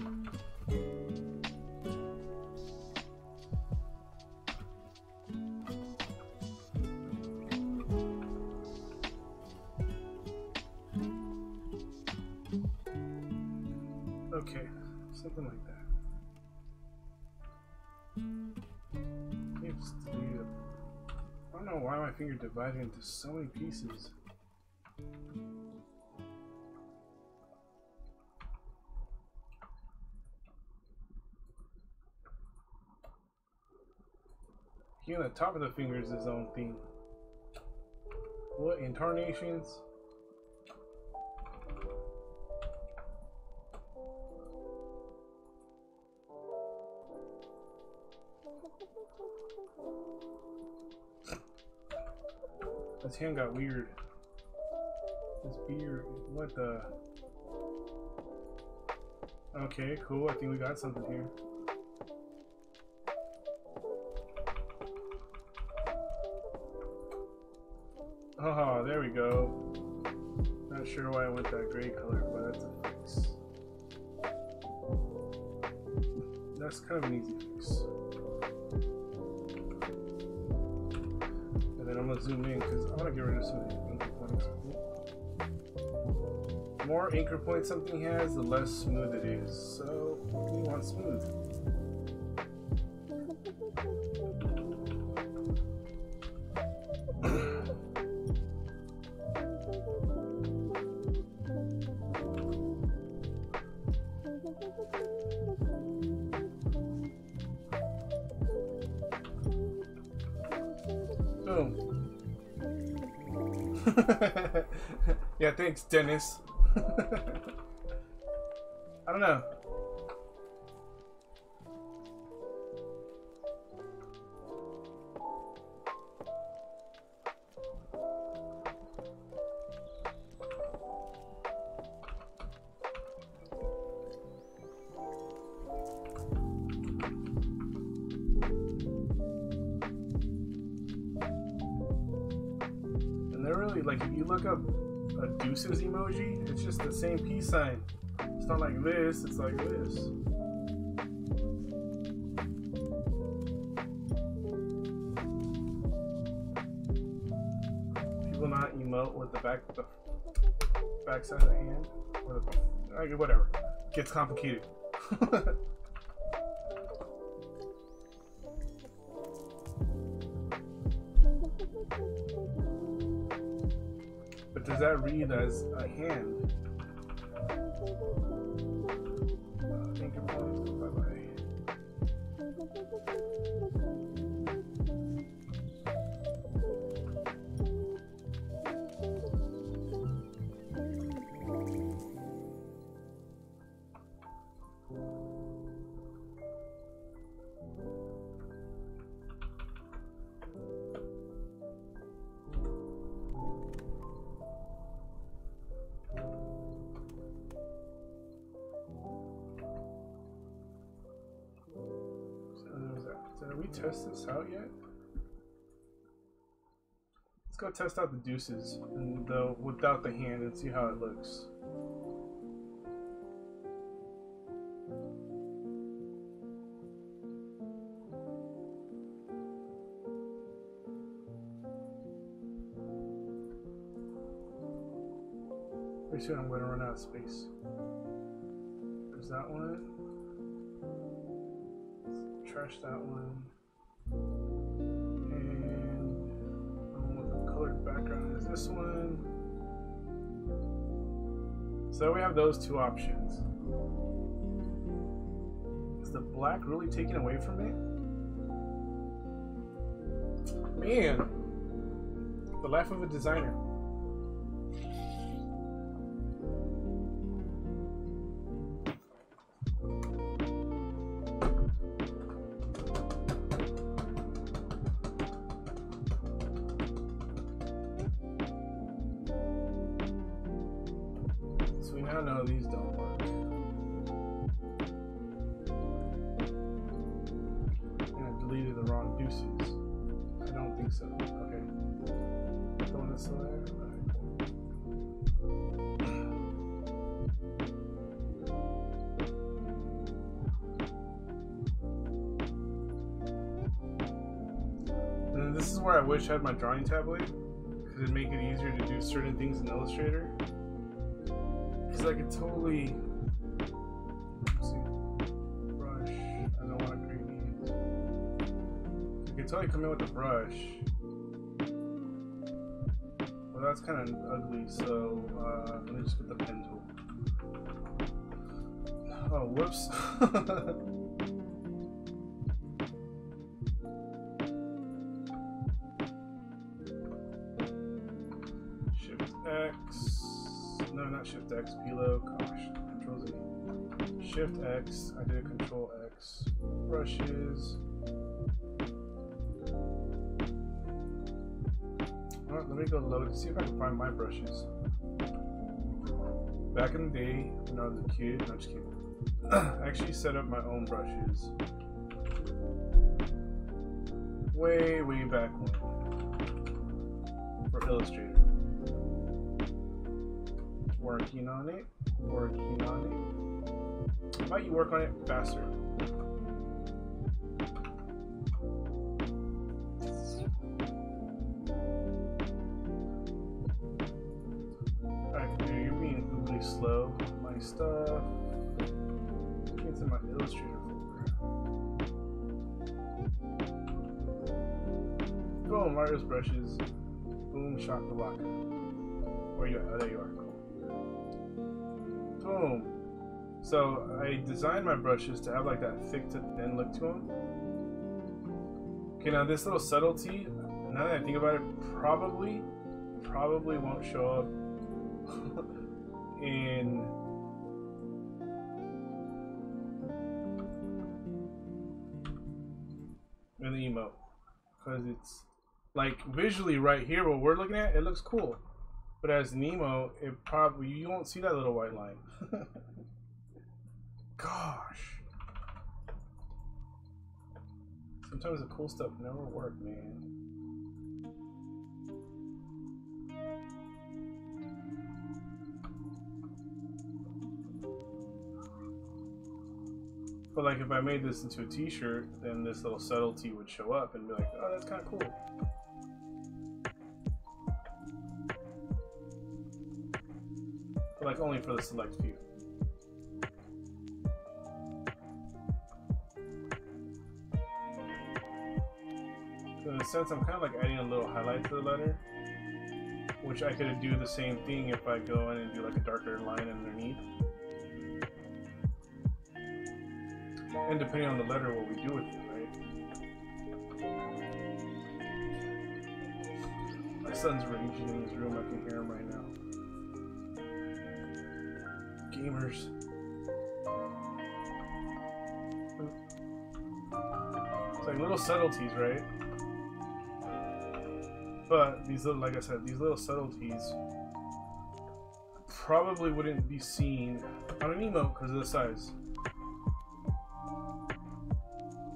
Okay, something like that. I don't know why my finger divided into so many pieces. Even the top of the finger is his own thing. What incarnations? His hand got weird. His beard, what the? Okay, cool. I think we got something here. Oh, there we go. Not sure why I went that gray color, but that's a fix. That's kind of an easy fix. And then I'm gonna zoom in because I want to get rid of some of the anchor points. The more anchor points something has, the less smooth it is. So we want smooth. Yeah, thanks, Dennis. I don't know. And they're really like, if you look up a deuces emoji, it's just the same peace sign. It's not like this, it's like this. People not emote with the back side of the hand, or the, whatever. It gets complicated. But does that read as a hand? Anchor points, bye-bye. Did we test this out yet? Let's go test out the deuces and without the hand and see how it looks. Pretty soon I'm going to run out of space. There's that one. Trash that one. And the one with the colored background is this one. So we have those two options. Is the black really taken away from it? Man, the life of a designer. No, these don't work. And I deleted the wrong deuces. I don't think so. Okay. Going this way. And this is where I wish I had my drawing tablet, because it'd make it easier to do certain things in Illustrator. I could totally brush. I don't want to create these. I could totally come in with a brush. Well, that's kind of ugly, so let me just get the pen tool. Oh, whoops. X. No, not Shift X. Pelo. Gosh. Control Z. Shift X. I did Control X. Brushes. Alright, let me go load and see if I can find my brushes. Back in the day, when I was a kid, no, just kidding. I actually set up my own brushes. Way back when. For Illustrator. Working on it. Working on it. Might you work on it faster? Alright, computer, you're being really slow. My stuff. It's in my Illustrator folder. Go on, Mario's brushes. Boom, shakalaka. Where you at? Oh, there you are. Cool. Boom. So I designed my brushes to have like that thick to thin look to them. Okay, now this little subtlety, now that I think about it, probably won't show up in the emote, because it's like visually right here what we're looking at, it looks cool, but as an emote, it probably, you won't see that little white line. Gosh, sometimes the cool stuff never work, man. But like if I made this into a t-shirt, then this little subtlety would show up and be like, oh, that's kind of cool. But like only for the select few. So in a sense, I'm kind of like adding a little highlight to the letter, which I could do the same thing if I go in and do like a darker line underneath. And depending on the letter, what we do with it, right? My son's raging in his room. I can hear him right now. Gamers. It's like little subtleties, right? But these little, like I said, these little subtleties probably wouldn't be seen on an emote because of the size.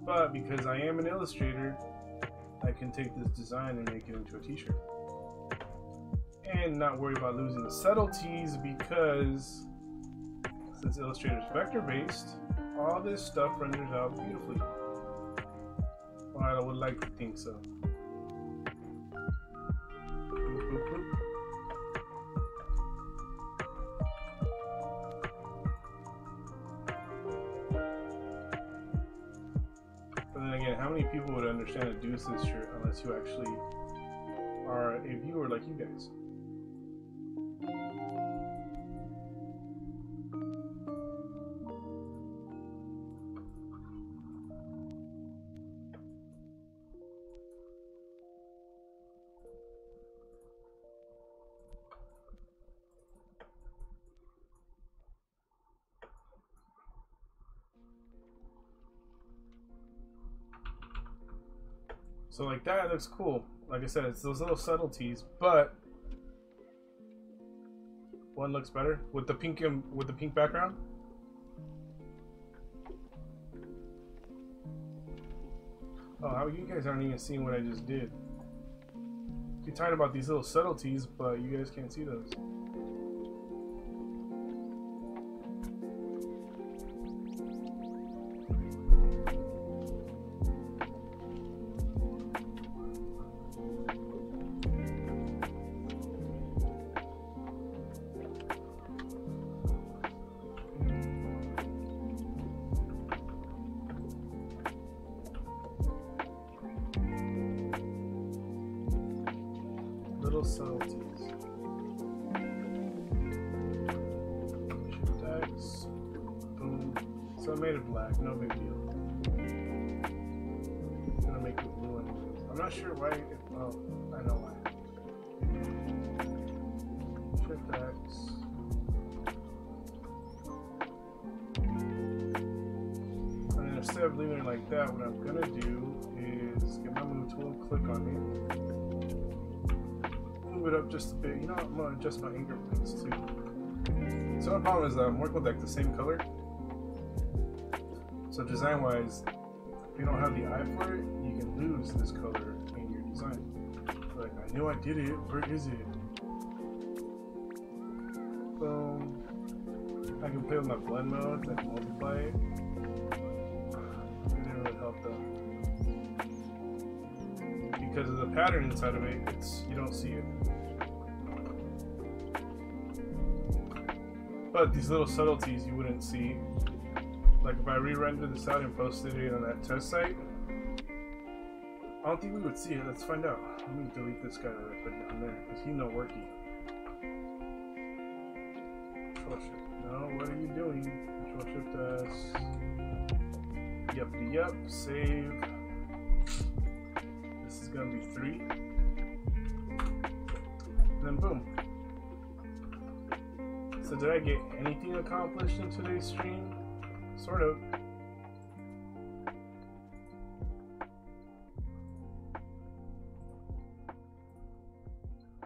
But because I am an illustrator, I can take this design and make it into a t-shirt. And not worry about losing the subtleties, because since Illustrator is vector-based, all this stuff renders out beautifully. Well, I would like to think so. Boop, boop, boop. But then again, how many people would understand a Deuces shirt unless you actually are a viewer like you guys? So like that looks cool. Like I said, it's those little subtleties, but one looks better with the pink background. Oh, how you guys aren't even seeing what I just did. You're talking about these little subtleties, but you guys can't see those. Little subtleties. Shift X. Boom. So I made it black, no big deal. I'm gonna make it blue anyways. I'm not sure why. Oh, I know why. Shift X. And then instead of leaving it like that, what I'm gonna do is get my move tool, click on it, move it up just a bit. You know, I'm gonna adjust my anchor points too. So the problem is that I'm working with like the same color. So design-wise, if you don't have the eye for it, you can lose this color in your design. Like, I knew I did it. Where is it? Boom. I can play with my blend mode, like multiply it. It didn't really help though. Because of the pattern inside of it, you don't see it. But these little subtleties you wouldn't see. Like if I re-rendered this out and posted it on that test site, I don't think we would see it. Let's find out. Let me delete this guy that I put down there because he's not working. Control Shift. No, what are you doing? Control Shift S. Yep. Save. This is gonna be 3. And then boom. So did I get anything accomplished in today's stream? Sort of.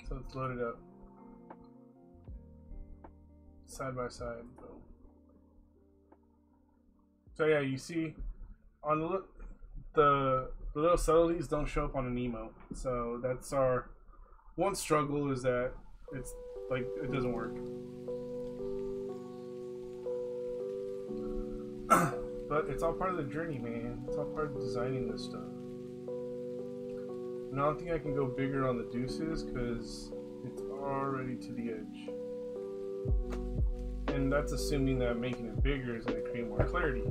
So let's load it up. Side by side. Boom. So yeah, you see on the little subtleties don't show up on an emote. So that's our one struggle, is that it's like it doesn't work. But it's all part of the journey, man. It's all part of designing this stuff. And I don't think I can go bigger on the deuces because it's already to the edge. And that's assuming that making it bigger is going to create more clarity.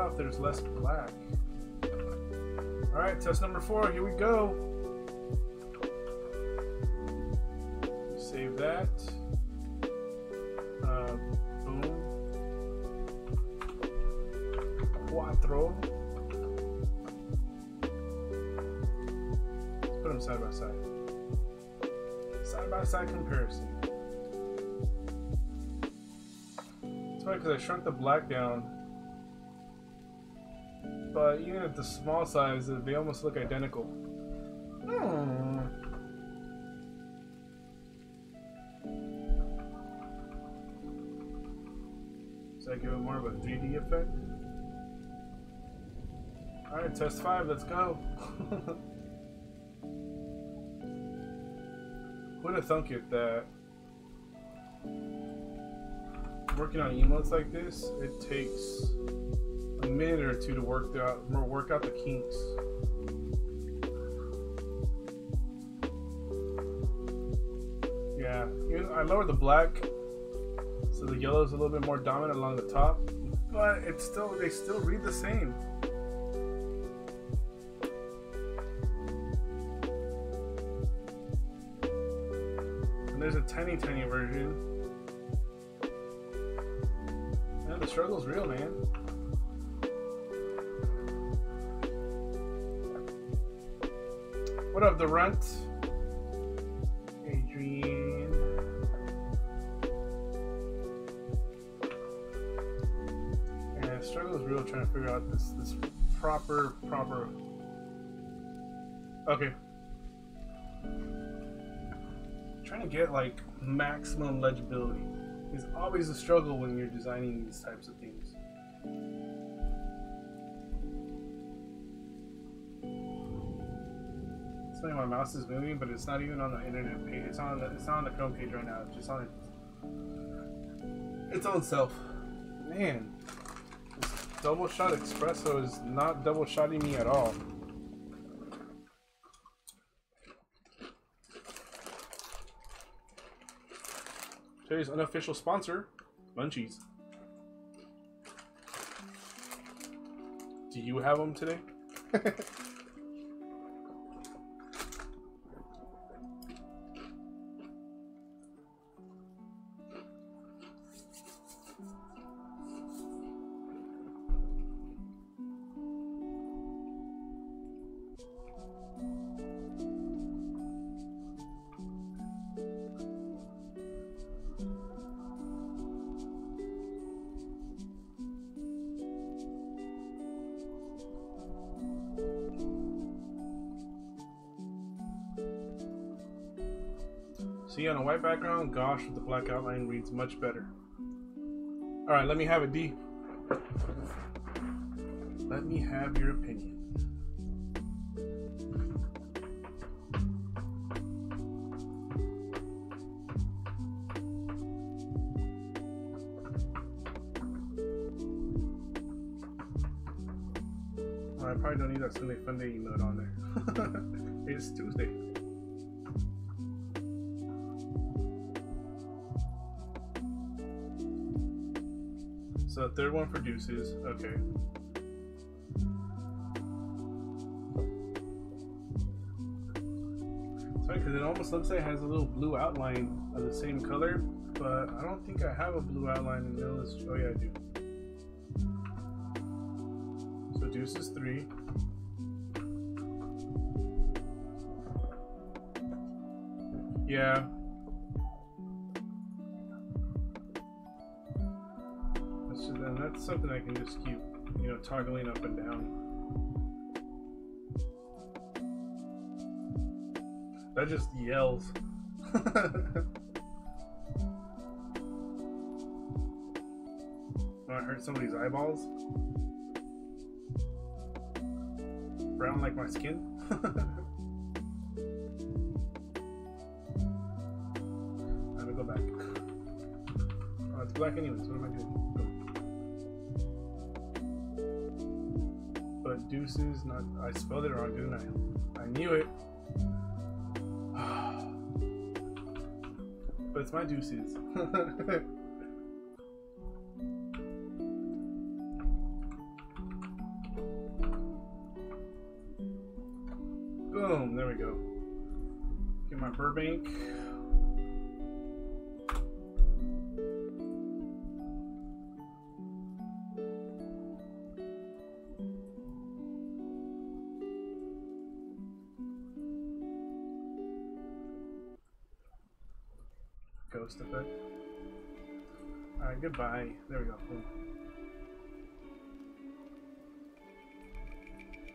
If there's less black. Alright, test number 4, here we go. Save that. Boom. 4. Let's put them side by side. Side by side comparison. It's funny because I shrunk the black down. But even at the small size, they almost look identical. So I give it more of a 3D effect. Alright, test 5, let's go. Who'd have thunk it that working on emotes like this, it takes a minute or two to work out the kinks. Yeah, I lowered the black so the yellow is a little bit more dominant along the top, but they still read the same. And there's a tiny version. Man, the struggle's real, man. What up, the runt? Adrian. Yeah, the struggle is real trying to figure out this proper. Okay. Trying to get like maximum legibility is always a struggle when you're designing these types of things. My mouse is moving, but it's not even on the internet page. It's not on the Chrome page right now. It's just on its own self. Man, this double shot espresso is not double shotting me at all. Today's unofficial sponsor, Munchies. Do you have them today? See, on a white background, gosh with the black outline reads much better. Alright, let me have it, D. Let me have your opinion. I probably don't need that Sunday Funday emote on there. It's Tuesday. So the third one produces, okay. Sorry, because it almost looks like it has a little blue outline of the same color, but I don't think I have a blue outline in those. Oh yeah, I do. So deuce is 3. Yeah. That's something I can just keep, you know, toggling up and down. That just yells. I hurt somebody's eyeballs. Brown like my skin. I have to go back. Oh, it's black anyways. What am I doing? But deuces, not. I spelled it wrong, didn't I? I knew it. But it's my deuces. Boom, there we go. Get my Burbank. Ghost effect. Alright, goodbye. There we go. Boom.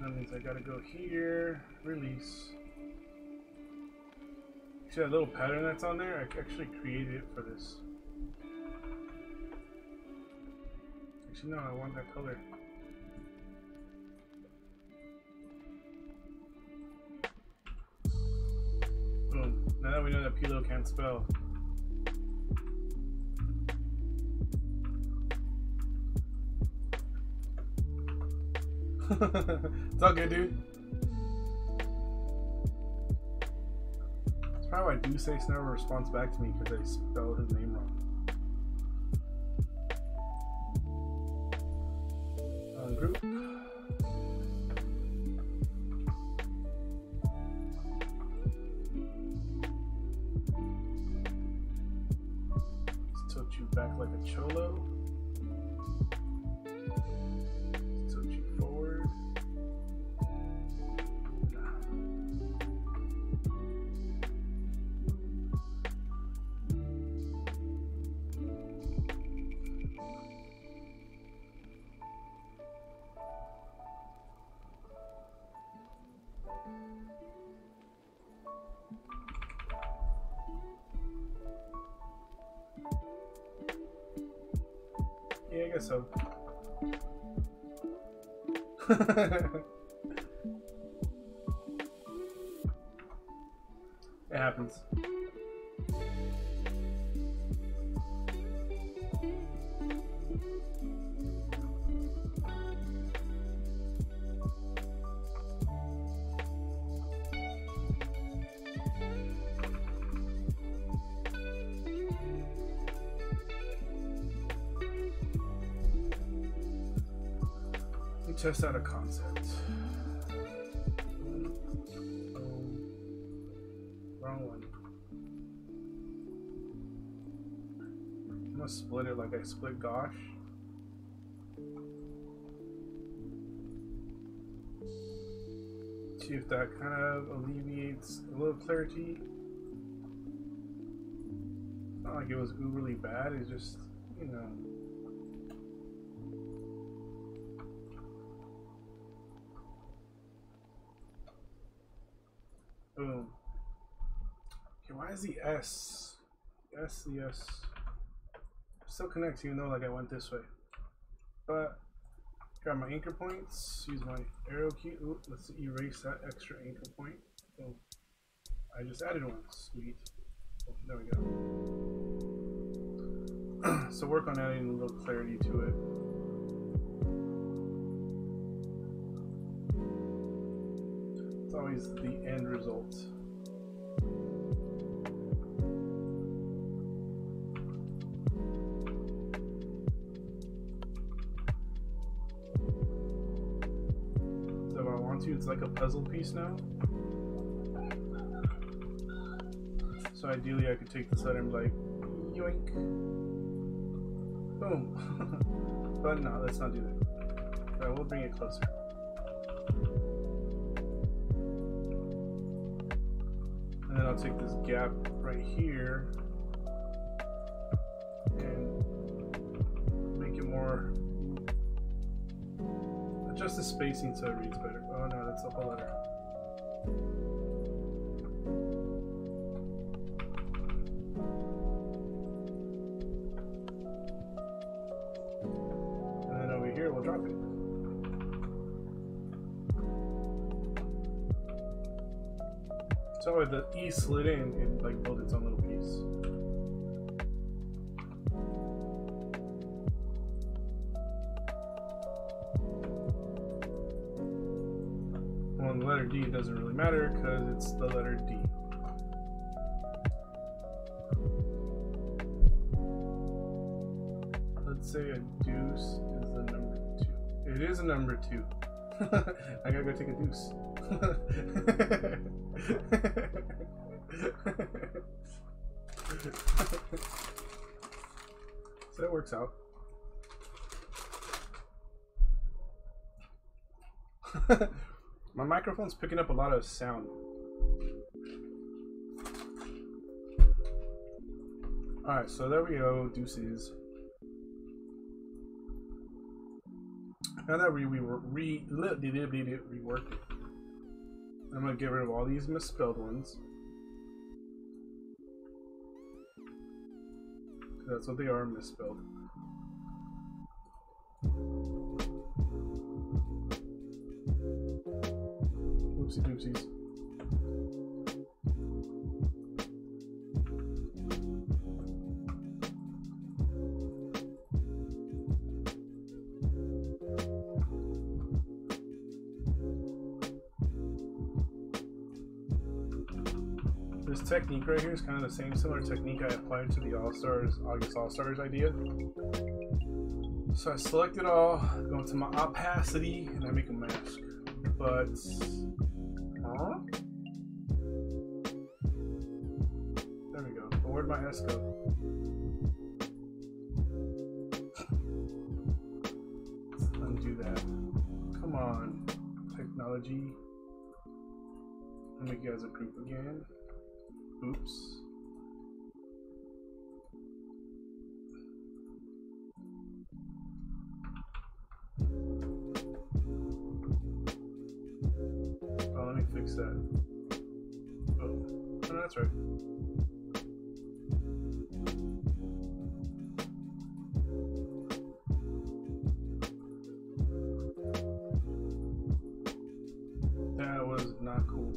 That means I gotta go here, release. See that little pattern that's on there? I actually created it for this. Actually, no, I want that color. Boom. Now that we know that Pilo can't spell. It's all good, dude. That's probably why Deuce never responds back to me, because I spelled his name wrong. Group. Let's tilt you back like a cholo. Yeah, I guess so. It happens. Test out a concept. Wrong one. I'm gonna split it like I split gosh. See if that kind of alleviates a little clarity. Not like it was uberly bad, it's just, you know. Boom. Okay, why is the S? The S still connects even though like I went this way. But grab my anchor points, use my arrow key. Ooh, let's erase that extra anchor point. Boom. I just added one. Sweet. Oh, there we go. So work on adding a little clarity to it. It's always the end result. So if I want to, it's like a puzzle piece now. So ideally I could take this letter and be like, yoink. Boom. But no, let's not do that. Alright, we'll bring it closer. And then I'll take this gap right here and make it more, adjust the spacing so it reads better. Oh no, that's the whole letter. And then over here we'll drop it. So the E slid in and like built its own little piece. Well, the letter D doesn't really matter because it's the letter D. Let's say a deuce is the number 2. It is a number 2. I gotta go take a deuce. So that works out. My microphone's picking up a lot of sound. Alright, so there we go, deuces. Now that we reworked it, I'm going to get rid of all these misspelled ones. That's what they are, misspelled. Oopsie doopsies. This technique right here is kind of the same similar technique I applied to the August All-Stars idea. So I select it all, go into my opacity, and I make a mask. But there we go. But where'd my S go? Let's undo that. Come on, technology. I'll make you guys a group again. Oops. Oh, let me fix that. Oh, no, that's right. That was not cool.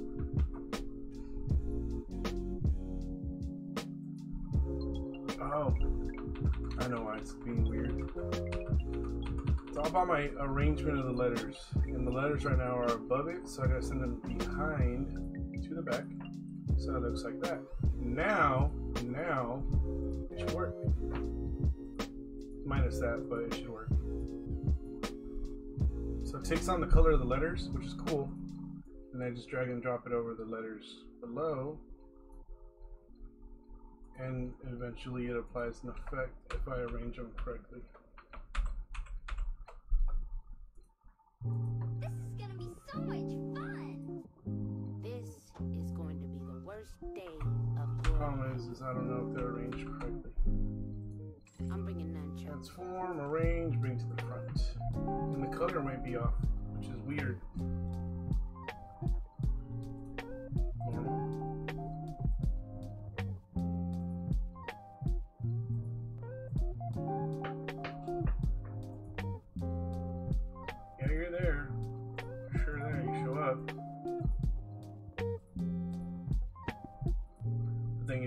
Oh, I know why it's being weird. It's all about my arrangement of the letters. And the letters right now are above it, so I gotta send them behind to the back. So it looks like that. Now, it should work. Minus that, but it should work. So it takes on the color of the letters, which is cool. And I just drag and drop it over the letters below. And eventually it applies an effect if I arrange them correctly. This is gonna be so much fun! This is going to be the worst day of your Problem is I don't know if they're arranged correctly. I'm bringing none. Transform, arrange, bring to the front. And the color might be off, which is weird.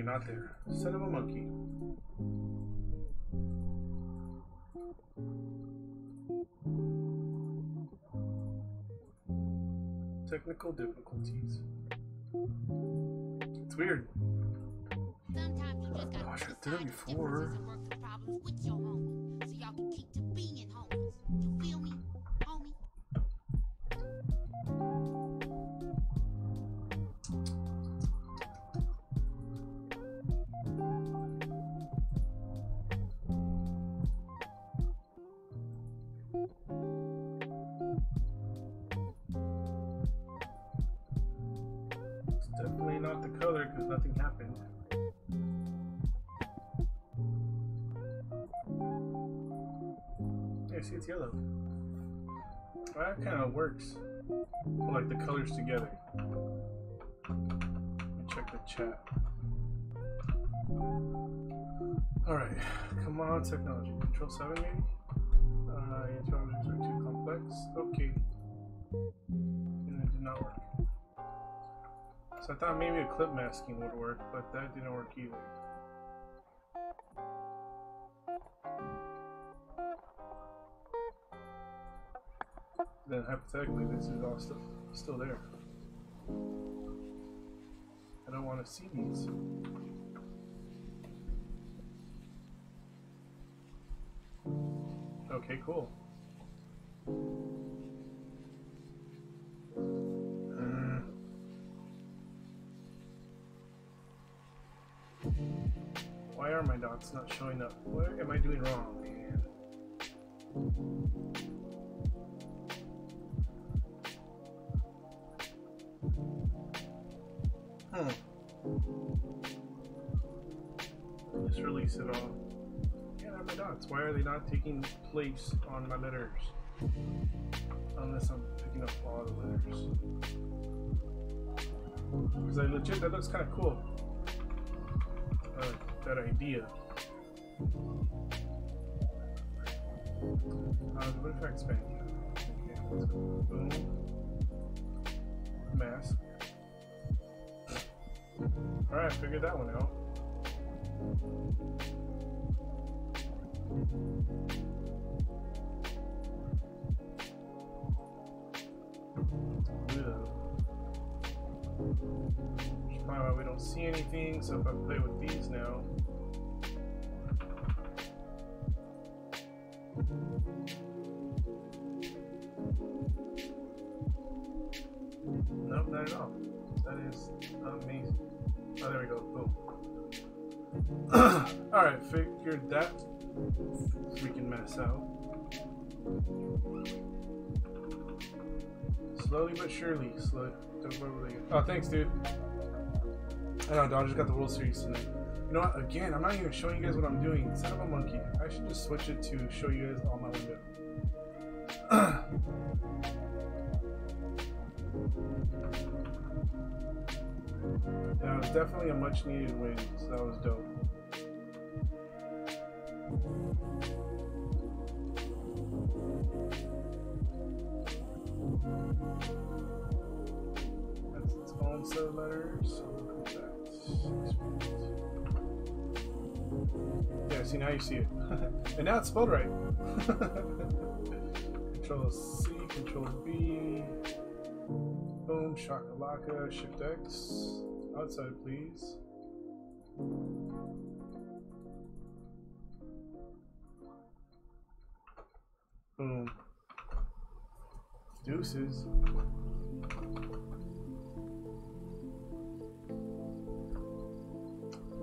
you're not there. Son of a monkey. Technical difficulties. It's weird. Sometimes you just gotta Gosh, I've decide done it the before. differences and work the problems with your homie, so y'all can keep to being homies. You feel me, homie? It's definitely not the color because nothing happened. Yeah, see, it's yellow. Well, that kind of works. Put like the colors together. Let me check the chat. Alright, come on, technology. Control 7 maybe? Your two objects are too complex. Okay. And it did not work. So I thought maybe a clip masking would work, but that didn't work either. Then hypothetically, this is all still there. I don't want to see these. Okay, cool. Why are my dots not showing up? What am I doing wrong, man? Just release it all. Yeah, I have my dots. Why are they not taking place on my letters? Unless I'm picking up all the letters. Because I legit, that looks kind of cool. That idea. What if I expand? Okay, let's go. Boom. Mask. Alright, figured that one out. Which is probably why we don't see anything, so if I play with these now. Nope, not at all. That is amazing. Oh, there we go. Boom. Alright, figured that freaking mess out. Slowly but surely. Oh, thanks, dude. I know, Dodgers got the World Series tonight. You know what? Again, I'm not even showing you guys what I'm doing. Son of a monkey. I should just switch it to show you guys on my window. That was definitely a much needed win, so that was dope. That's its own set of letters, so look at that. Yeah, see, now you see it. And now it's spelled right. Control C, Control B. Boom, shakalaka, Shift X. Outside, please. Boom. Deuces.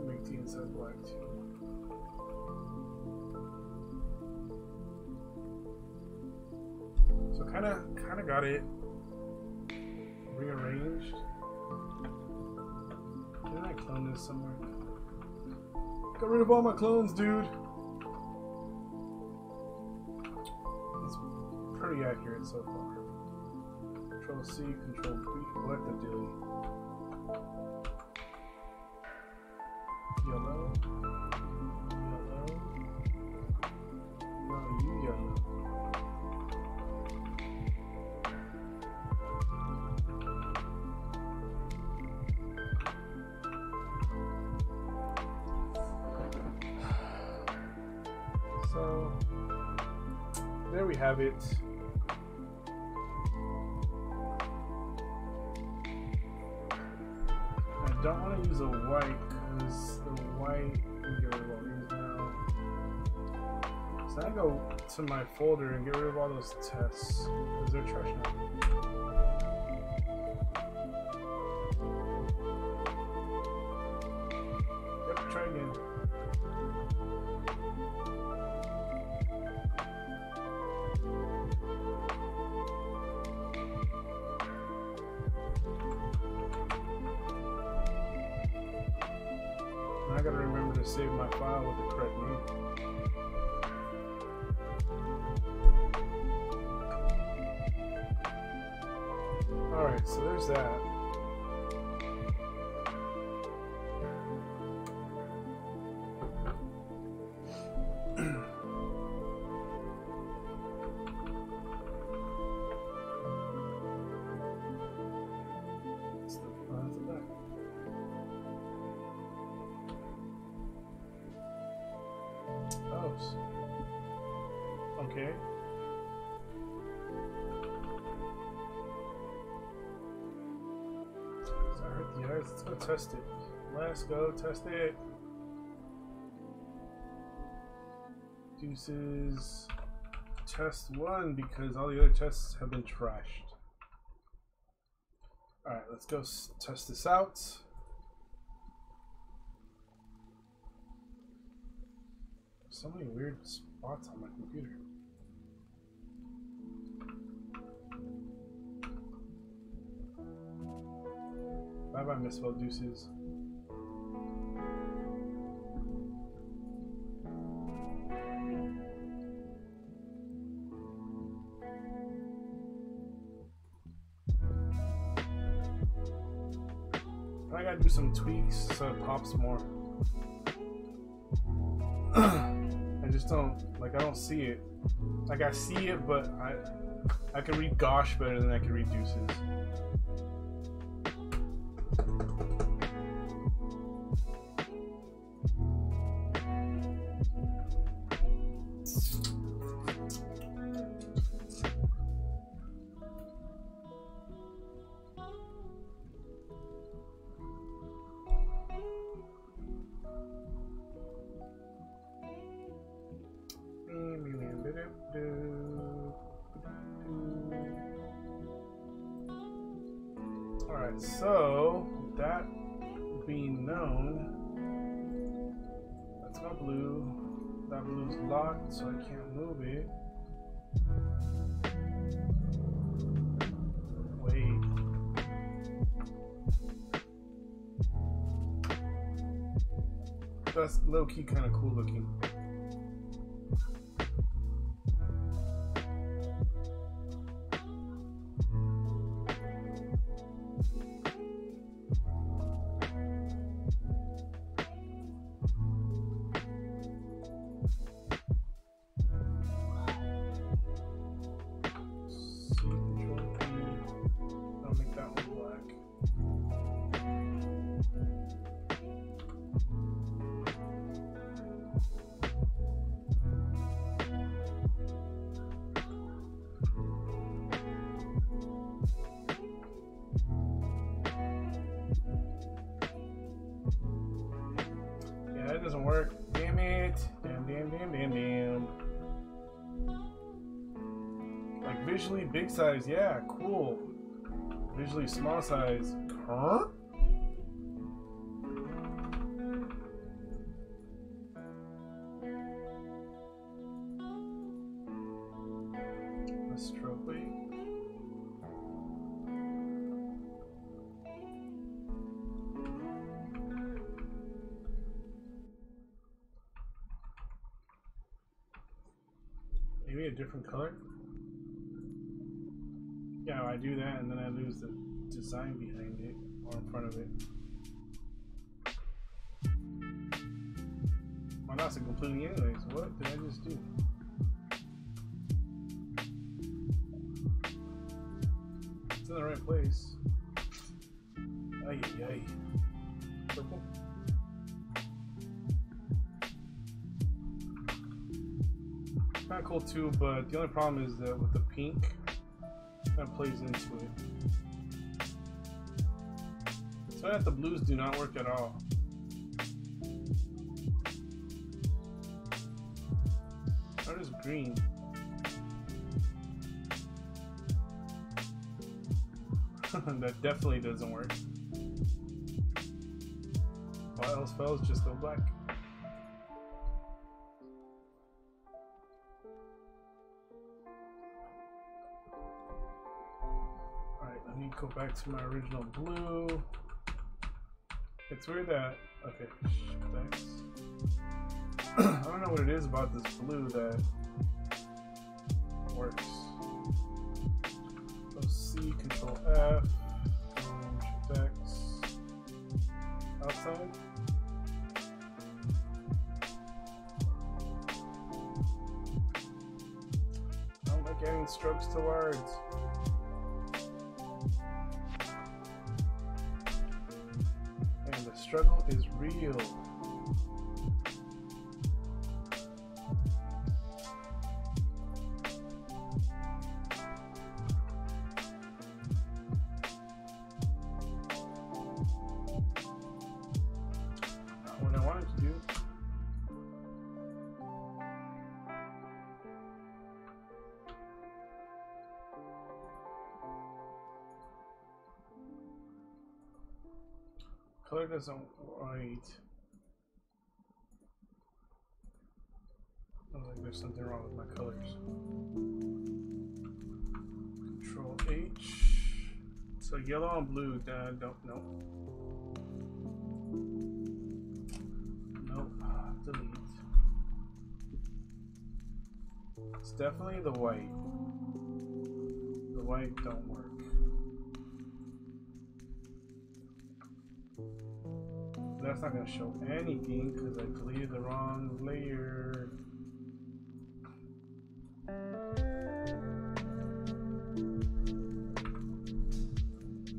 Make the inside black too. So kind of got it rearranged. Didn't I clone this somewhere? Got rid of all my clones, dude. It's pretty accurate so far. Control C, Control B. What the dilly? Yellow. Yellow. No, you yellow. there we have it. I don't want to use a white because the white can get rid of all these now. So I go to my folder and get rid of all those tests because they're trash now. Yep, try again. I gotta remember to save my file with the correct name. Alright, so there's that. Okay. So I heard the eyes. Let's go test it. Let's go test it. Deuces. Test 1 because all the other tests have been trashed. Alright, let's go test this out. So many weird spots on my computer. Bye bye, misspelled deuces. I gotta do some tweaks so it pops more. I just don't, like, I don't see it. Like, I see it, but I can read gosh better than I can read deuces. Alright, so that being known, that's my blue. That blue's locked, so I can't move it. Wait. That's low-key kind of cool looking. That doesn't work. Damn it. Damn. Like visually big size, yeah, cool. Visually small size, huh? Let's stroke weight. Maybe a different color? Yeah, I do that and then I lose the design behind it or in front of it. Well, that's it completely anyways. What did I just do? It's in the right place. Ay, ay, ay. Purple? kind of cool too, but the only problem is that with the pink, that plays into it. So that the blues do not work at all. That is green. That definitely doesn't work. All else fails, just go black. Alright, let me go back to my original blue. It's weird that, okay, thanks. I don't know what it is about this blue that works. So C, Control F, Shift X, outside. I don't like adding strokes to words. And the struggle is real. What I wanted to do. Color doesn't right. I was like, there's something wrong with my colors. Control H. So yellow and blue. Don't know. Nope. Delete. It's definitely the white. The white don't work. That's not going to show anything because I deleted the wrong layer.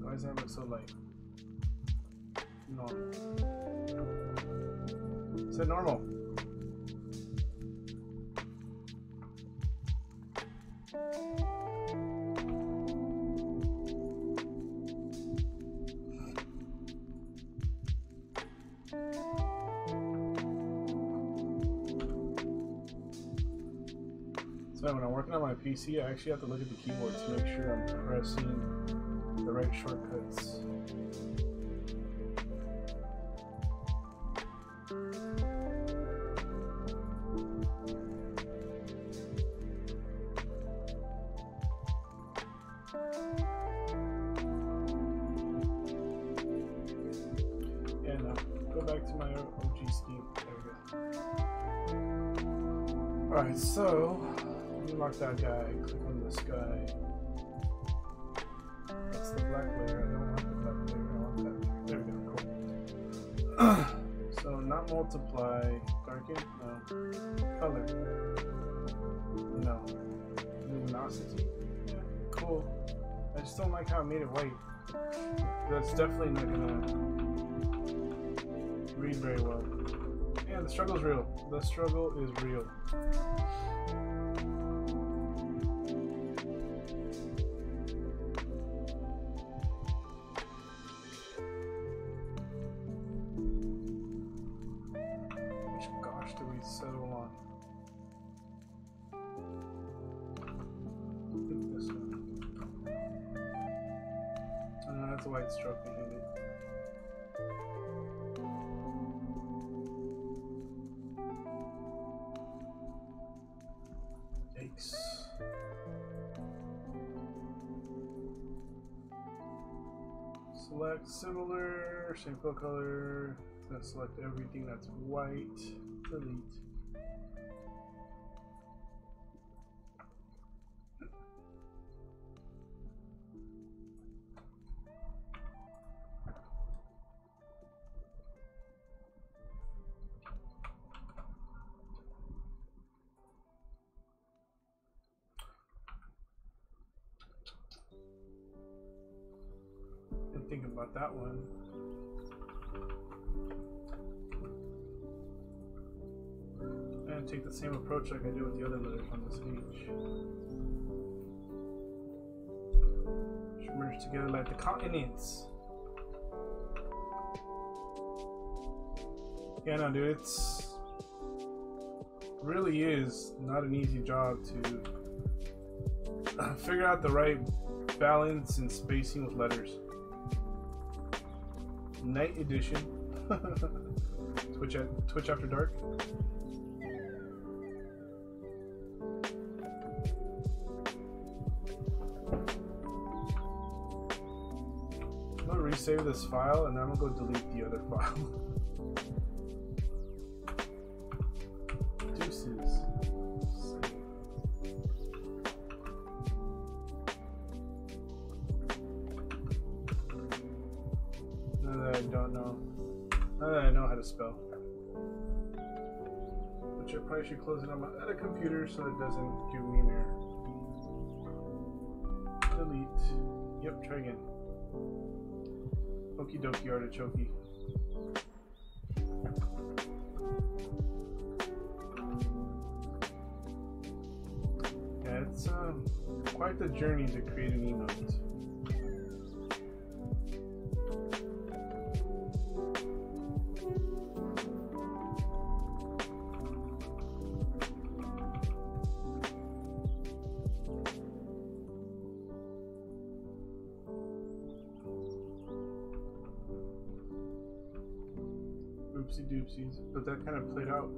Why does that look so light? Normal. Is that normal? So when I'm working on my PC, I actually have to look at the keyboard to make sure I'm pressing the right shortcuts. And go back to my OG scheme. There we go. Alright, so unlock that guy, click on this guy. That's the black layer. I don't want the black layer, I want that layer. There we go, cool. So not multiply, darken, no. Color. No. Luminosity? Yeah, cool. I just don't like how I made it white. That's definitely not gonna read very well. Yeah, the struggle is real. The struggle is real. Do we settle on? I think this one. Oh, no, that's a white stroke behind it. Yikes. Select similar, same fill color. Then select everything that's white. Delete. And think about that one. gonna take the same approach like I did with the other letters on this page. Should merge together like the continents. Yeah, no, dude, really is not an easy job to figure out the right balance and spacing with letters. Night edition. Twitch after dark. I'm gonna resave this file and then I'm gonna go delete the other file. Deuces. Now that I don't know. Now that I know how to spell. Which I probably should close it on my other computer so it doesn't give me an error. Delete. Yep, try again. Okie dokie artichoke. Yeah, it's quite the journey to create an emote. Oopsie doopsies, but that kind of played out.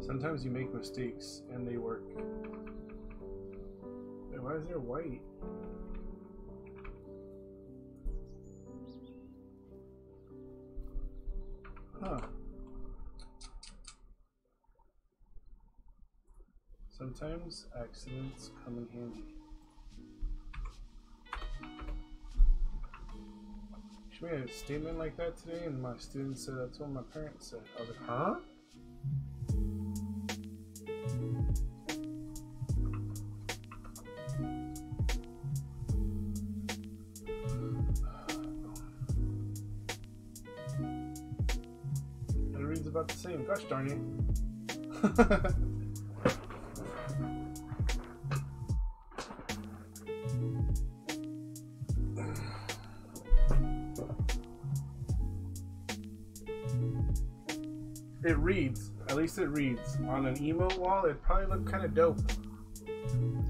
Sometimes you make mistakes and they work. Wait, why is there white? Huh. Sometimes accidents come in handy. She made a statement like that today, and my student said that's what my parents said. I was like, huh? And it reads about the same. Gosh darn it. It reads, at least it reads. On an emote wall, it'd probably look kind of dope.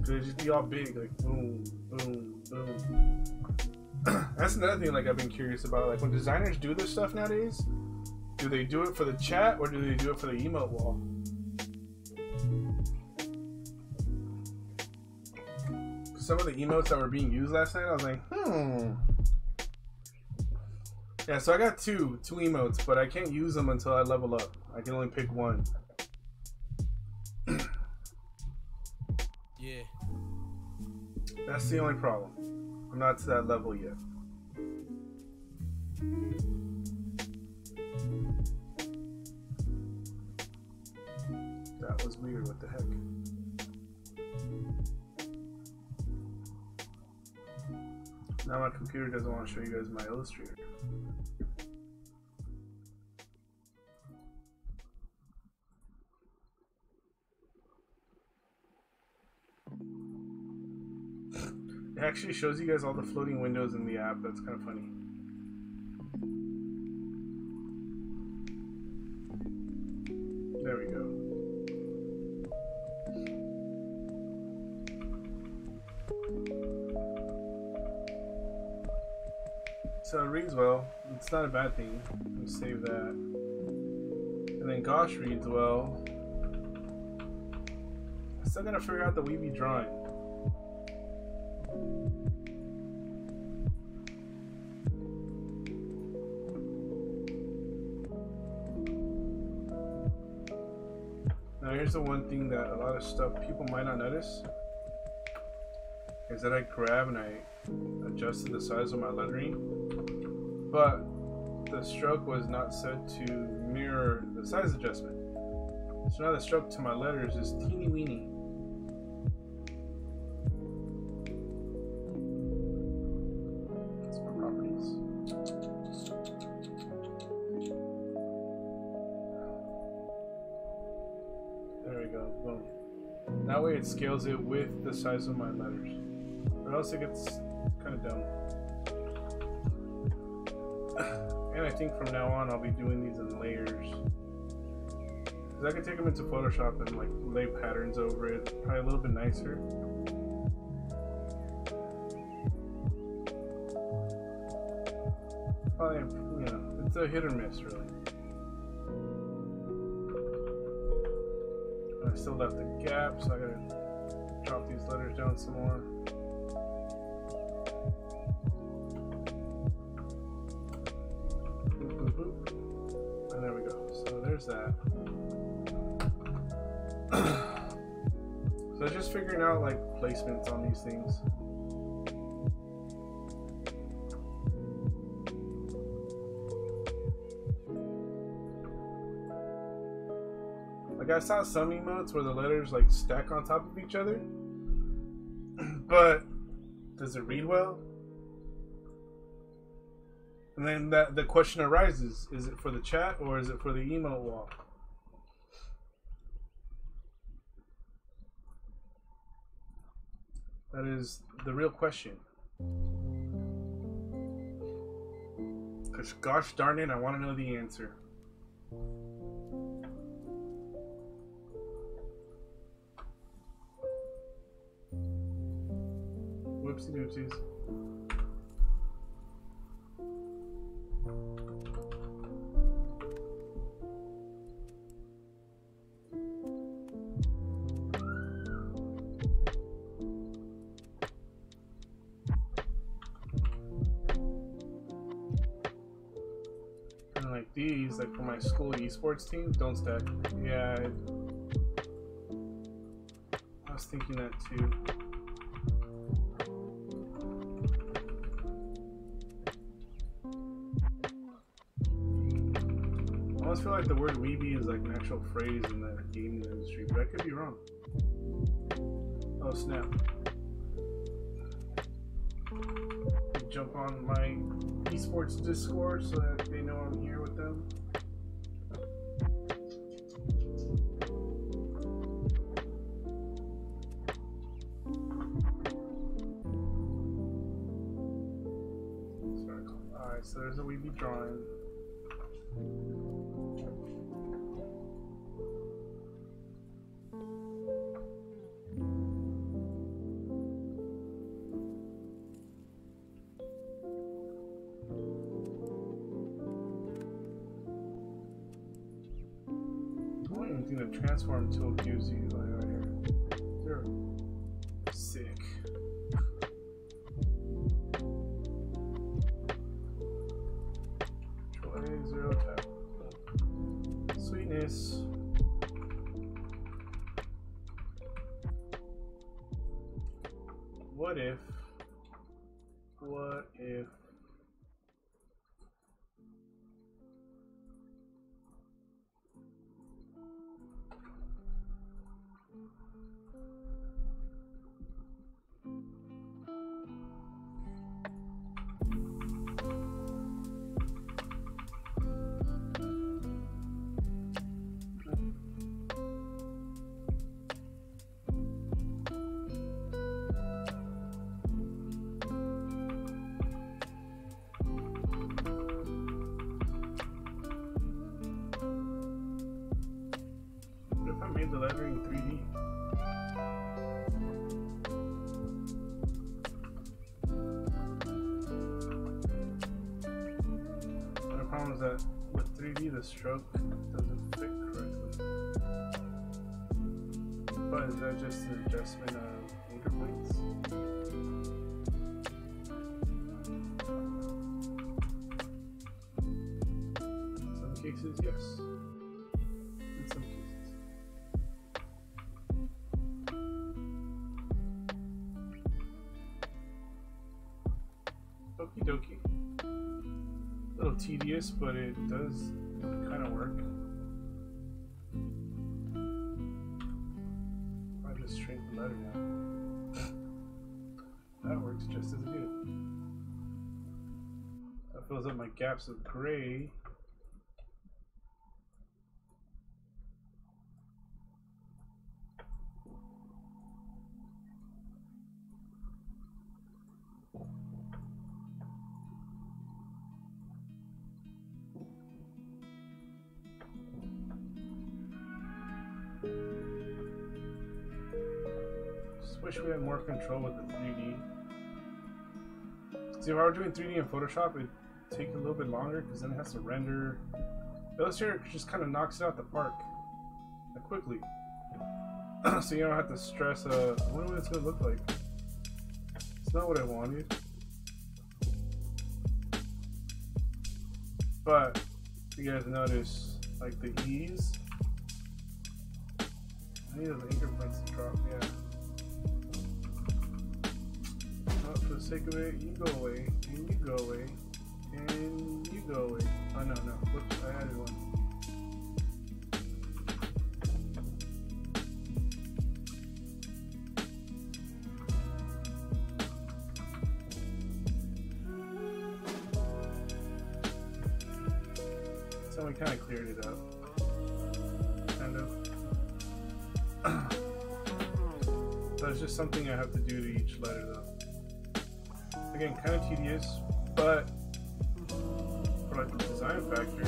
It'd just be all big, like boom, boom, boom. That's another thing like I've been curious about. Like when designers do this stuff nowadays, do they do it for the chat or do they do it for the emote wall? Some of the emotes that were being used last night, I was like, Yeah, so I got two emotes, but I can't use them until I level up. I can only pick one. Yeah. That's the only problem. I'm not to that level yet. That was weird, what the heck? Now my computer doesn't want to show you guys my Illustrator. It actually shows you guys all the floating windows in the app. That's kind of funny. There we go. So it reads well. It's not a bad thing. Let me save that. And then Gosh reads well. I'm still gotta figure out the weeby drawing. Now here's the one thing that a lot of stuff people might not notice is that I grab and I adjusted the size of my lettering, but the stroke was not set to mirror the size adjustment. So now the stroke to my letters is teeny weeny. That's my properties. That way it scales it with the size of my letters. Or else it gets kind of dumb. And I think from now on I'll be doing these in layers. Because I can take them into Photoshop and like lay patterns over it. Probably a little bit nicer. Probably, you know, it's a hit or miss really. I still left the gap, so I gotta drop these letters down some more. Boop, boop, boop. And there we go. So there's that. So just figuring out like placements on these things. Like I saw some emotes where the letters like stack on top of each other, but does it read well? And then the question arises, is it for the chat or is it for the emote wall? That is the real question. Because gosh darn it, I want to know the answer. Whoopsie doopsies. And like these, like for my school esports team, don't stack. Yeah, I was thinking that too. I almost feel like the word weebie is like an actual phrase in the gaming industry, but I could be wrong. Oh snap. Jump on my esports Discord so that they know I'm here with them. Alright, so there's a weebie drawing. The transform tool gives you like right here. They're sick. Control A, 0 tap. Sweetness. What if I made the lettering 3D? The problem is that with 3D the stroke doesn't fit correctly. But is that just an adjustment of anchor points? In some cases, yes. In some cases. Okie dokie. A little tedious, but it does kind of work. I just shrink the letter now. That works just as good. That fills up my gaps of gray. Just wish we had more control with the 3D. See, if I were doing 3D in Photoshop, it'd take a little bit longer because then it has to render. Illustrator just kind of knocks it out the park quickly. So you don't have to stress, I wonder what it's going to look like. It's not what I wanted. But, if you guys notice, like the E's, I need those anchor points to drop, yeah. Oh, for the sake of it, you go away, and you go away, and you go away. Oh no, no, whoops, I added one. So we kind of cleared it up. Kind of. So it's just something I have to do to each letter though. Again, kind of tedious, but for like the design factor,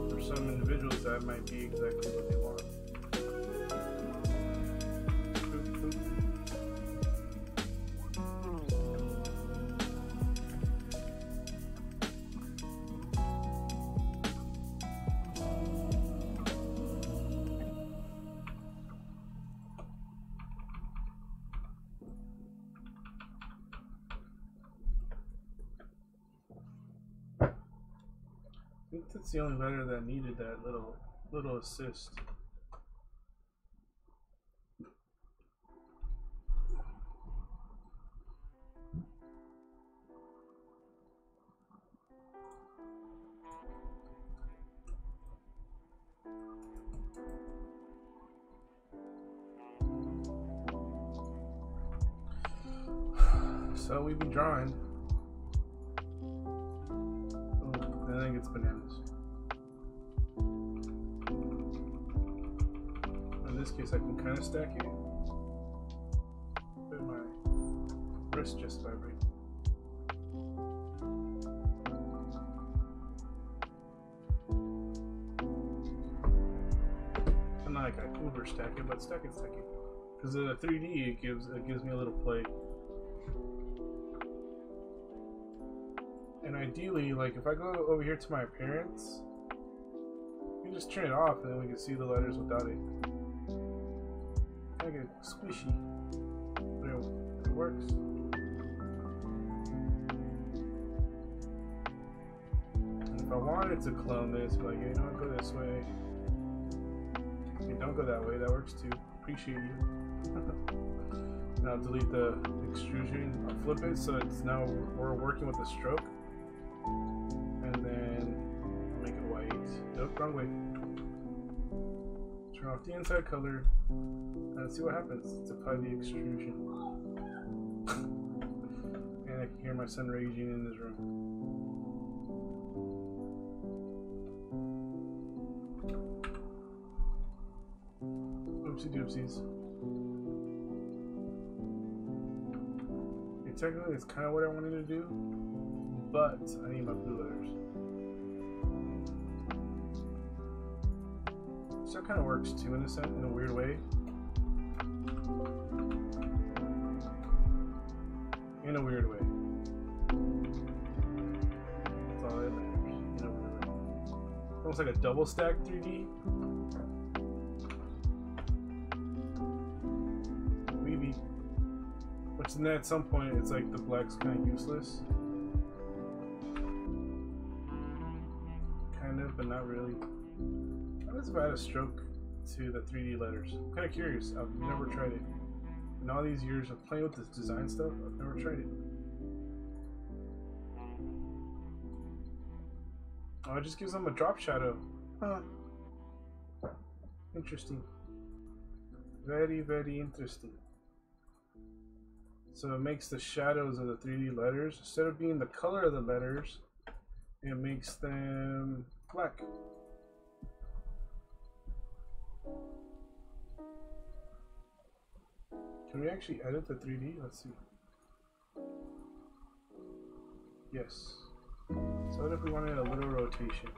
for some individuals that might be exactly what they want. I think that's the only letter that needed that little assist. So we be drawing. Oh, I think it's bananas. In this case, I can kind of stack it. But my wrist just vibrated. I'm not like I uber stack it, but stack it. Because of the 3D, it gives me a little play. And ideally, like if I go over here to my appearance, you can just turn it off and then we can see the letters without it. Kind of get squishy, but it works. And if I wanted to clone this, like, you know, go this way. Okay, don't go that way, that works too. Appreciate you. Now I'll delete the extrusion, I'll flip it so it's now we're working with the stroke. And then make it white. Nope, wrong way. Turn off the inside color and see what happens. Let's apply the extrusion. And I can hear my son raging in his room. Oopsie doopsies. Okay, technically, it's kind of what I wanted to do, but I need my blue letters. So it kind of works too, in a sense, in a weird way. In a weird way. That's all that matters. In a weird way. Almost like a double stack 3D. Maybe. Which then at some point it's like the black's kind of useless. Kind of, but not really. Let's add a stroke to the 3D letters. I'm kind of curious. I've never tried it. In all these years of playing with this design stuff, I've never tried it. Oh, it just gives them a drop shadow. Huh. Interesting. Very, very interesting. So it makes the shadows of the 3D letters, instead of being the color of the letters, it makes them black. Can we actually edit the 3D? Let's see. Yes. So what if we wanted a little rotation?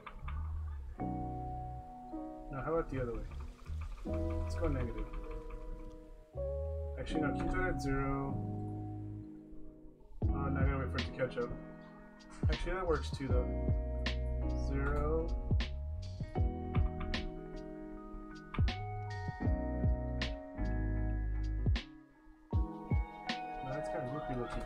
Now how about the other way? Let's go negative. Actually no, keep that at 0. Oh, now I gotta wait for it to catch up. Actually that works too though. 0. Now that's kind of goofy looking.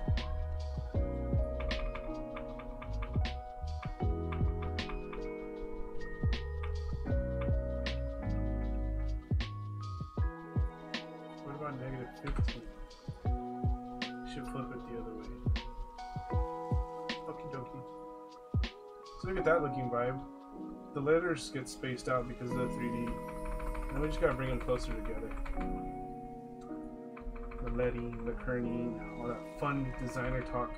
Negative 15. Should flip it the other way. Okie dokie. So we get that looking vibe. The letters get spaced out because of the 3D. And we just gotta bring them closer together. The leading, the kerning, all that fun designer talk.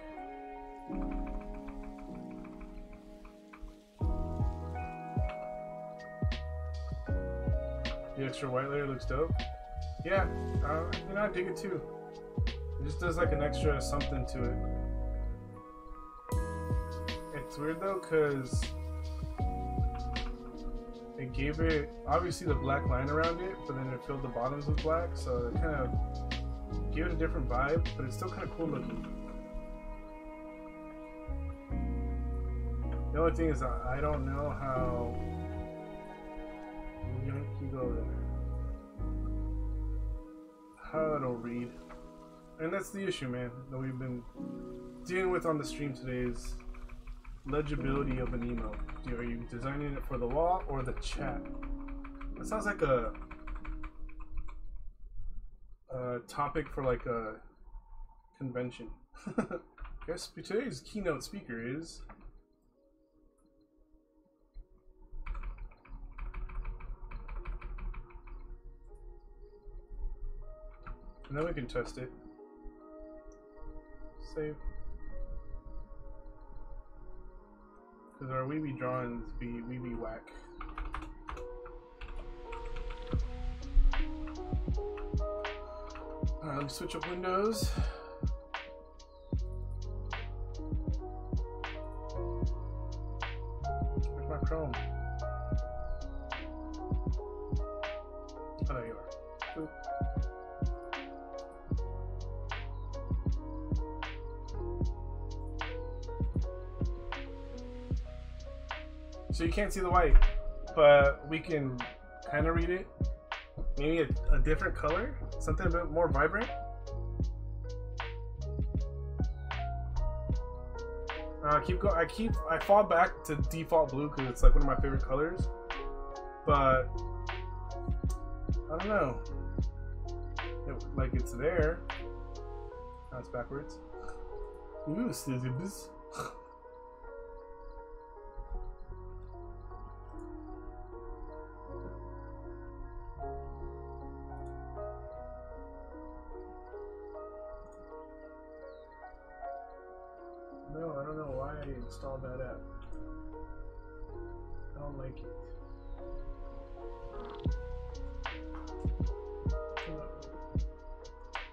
The extra white layer looks dope. Yeah, you know, I dig it too. It just does like an extra something to it. It's weird though, because it gave it, obviously the black line around it, but then it filled the bottoms with black, so it kind of gave it a different vibe, but it's still kind of cool looking. The only thing is I don't know how you go there. How it'll read. And that's the issue, man, that we've been dealing with on the stream today is legibility of an emote. Are you designing it for the wall or the chat? That sounds like a topic for like a convention. Guess today's keynote speaker is and then we can test it. Save. Because our weeby drawings be weeby whack. Alright, let me switch up windows. Where's my Chrome? Oh, there you are. Boop. So you can't see the white, but we can kind of read it. Maybe a different color, something a bit more vibrant. I fall back to default blue because it's like one of my favorite colors. But I don't know. Like it's there. Now it's backwards. Ooh, scissors. No, I don't know why I installed that app. I don't like it.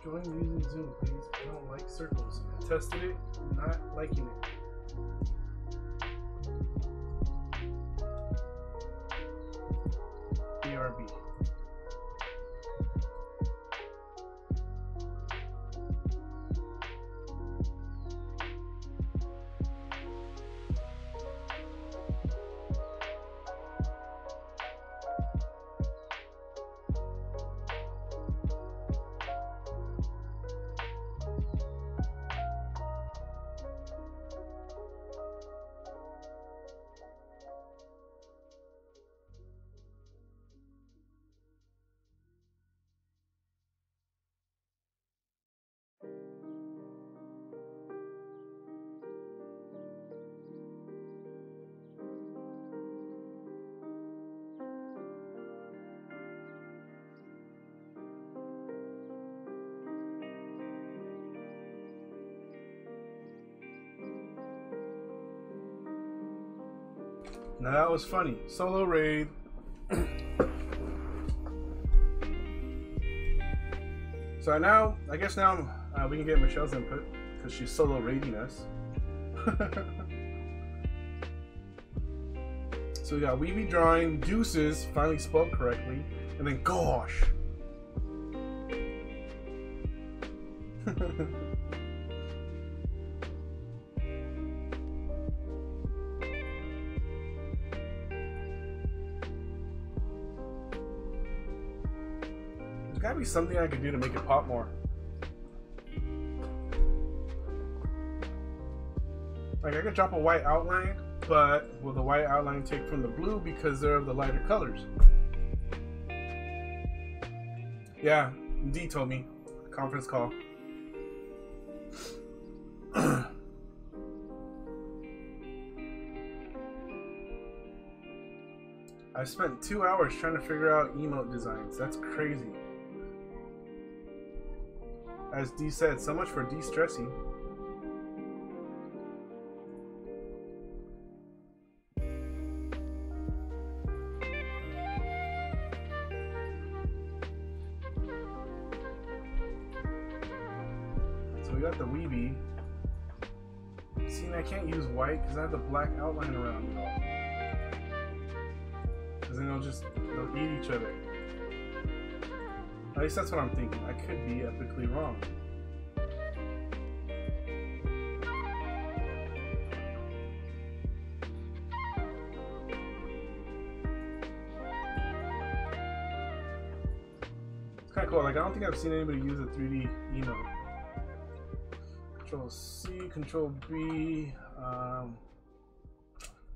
Join using Zoom, please. I don't like circles. I tested it, not liking it. BRB. Now that was funny. Solo raid. So now, I guess now we can get Michelle's input because she's solo raiding us. So we got Weeby drawing, deuces, finally spelled correctly, and then gosh. There's gotta be something I can do to make it pop more. Like I could drop a white outline, but will the white outline take from the blue because they're of the lighter colors? Yeah, D told me. Conference call. I spent 2 hours trying to figure out emote designs. That's crazy. As D said, so much for de-stressing. So we got the Weeby. See, I can't use white because I have the black outline around it all. Because then they'll eat each other. At least that's what I'm thinking. I could be epically wrong. It's kind of cool. Like, I don't think I've seen anybody use a 3D emote. Control C, Control B.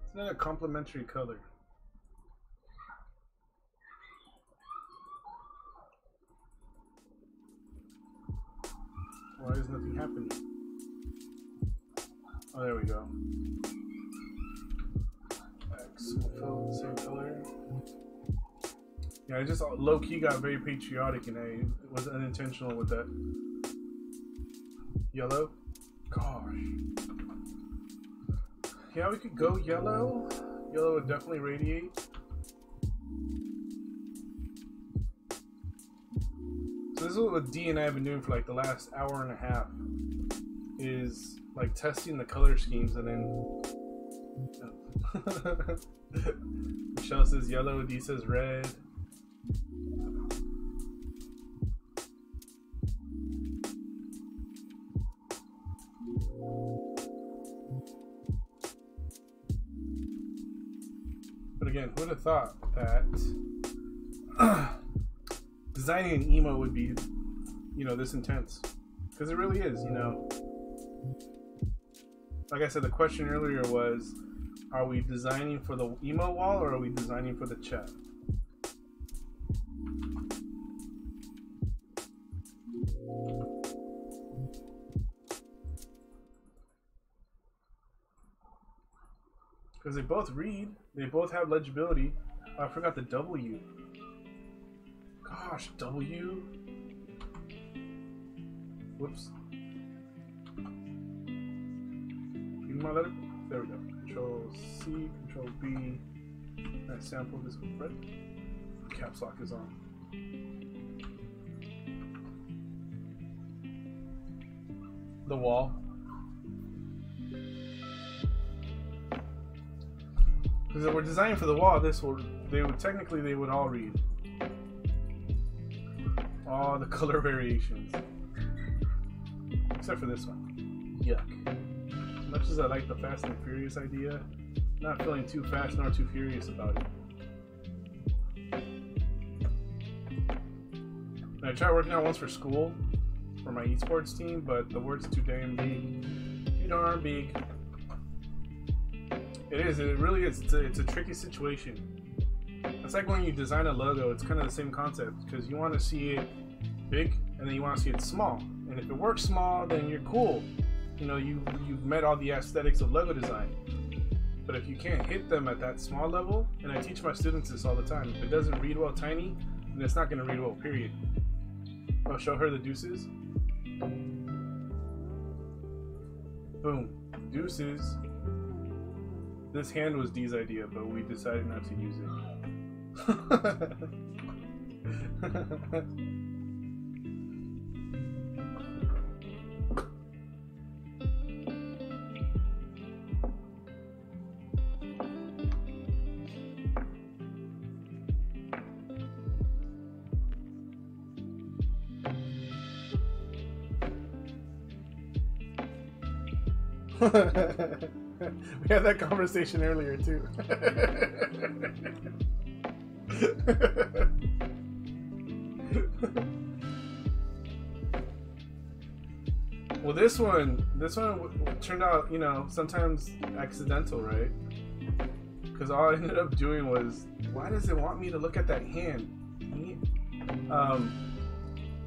It's not a complementary color. Why is nothing happening? Oh, there we go. X will fill the same color. Yeah, I just low-key got very patriotic and I was unintentional with that. Yellow? Gosh. Yeah, we could go yellow. Yellow would definitely radiate. So this is what D and I have been doing for like the last hour and a half. Is like testing the color schemes and then Michelle says yellow, D says red. But again, who would have thought that designing an emo would be, this intense? Because it really is, Like I said, the question earlier was, are we designing for the emo wall or are we designing for the chat? Because they both read, they both have legibility. Oh, I forgot the W. Gosh, W. Whoops. Read my letter. There we go. Control C, Control B. I sample this with red. Caps lock is on. The wall. Because if we're designing for the wall, they would all read. All the color variations. Except for this one. Yuck. As much as I like the Fast and Furious idea, not feeling too fast nor too furious about it. I tried working out once for school, for my esports team, but the word's too damn big. Too darn big. It is, it really is. It's a tricky situation. It's like when you design a logo, it's kind of the same concept, because you want to see it big and then you want to see it small. And if it works small, then you're cool. You've met all the aesthetics of logo design. But if you can't hit them at that small level, and I teach my students this all the time, if it doesn't read well tiny, then it's not going to read well, period. I'll show her the deuces. Boom. Deuces. This hand was D's idea, but we decided not to use it. We had that conversation earlier too. Well, this one turned out, you know, sometimes accidental, right? Because all I ended up doing was, why does it want me to look at that hand?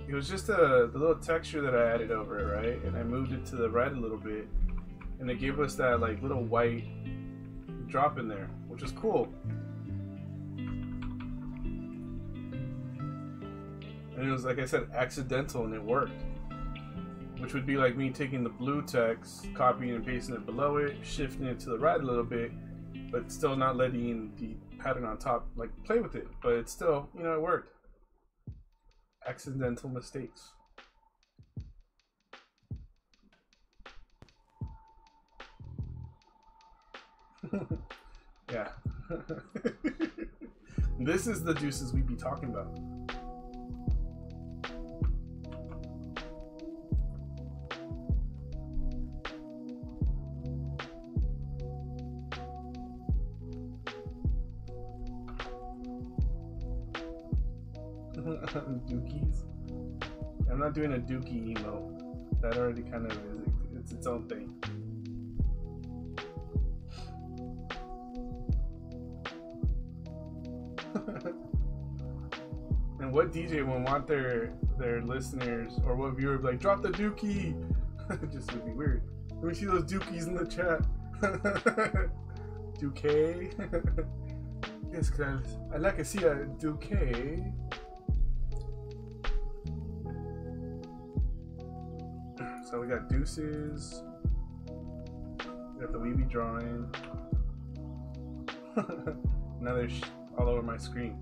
It was just the little texture that I added over it, right? And I moved it to the right a little bit, and it gave us that like little white drop in there, which is cool. And it was, like I said, accidental, and it worked. Which would be like me taking the blue text, copying and pasting it below it, shifting it to the right a little bit, but still not letting the pattern on top like play with it. But it's still, you know, it worked. Accidental mistakes. Yeah. This is the juices we be talking about. Dookies. I'm not doing a dookie emote. That already kind of is, it's its own thing. And what DJ would want their listeners or what viewer would be like, drop the dookie? It just would be weird. Let me see those dookies in the chat. Dookie. Yes, cause I like to see a dookie. So we got deuces. We got the weeby drawing. Now they're all over my screen.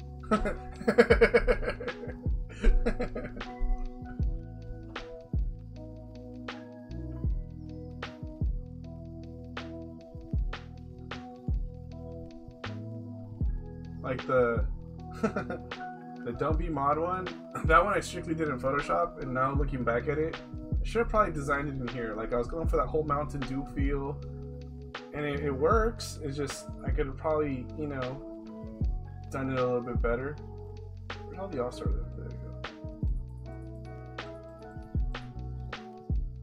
Like the Don't Be Mod one, that one I strictly did in Photoshop, and now looking back at it, I should have probably designed it in here. Like I was going for that whole Mountain Dew feel, and it works. It's just I could have probably, you know, done it a little bit better. Where'd all the all stars? There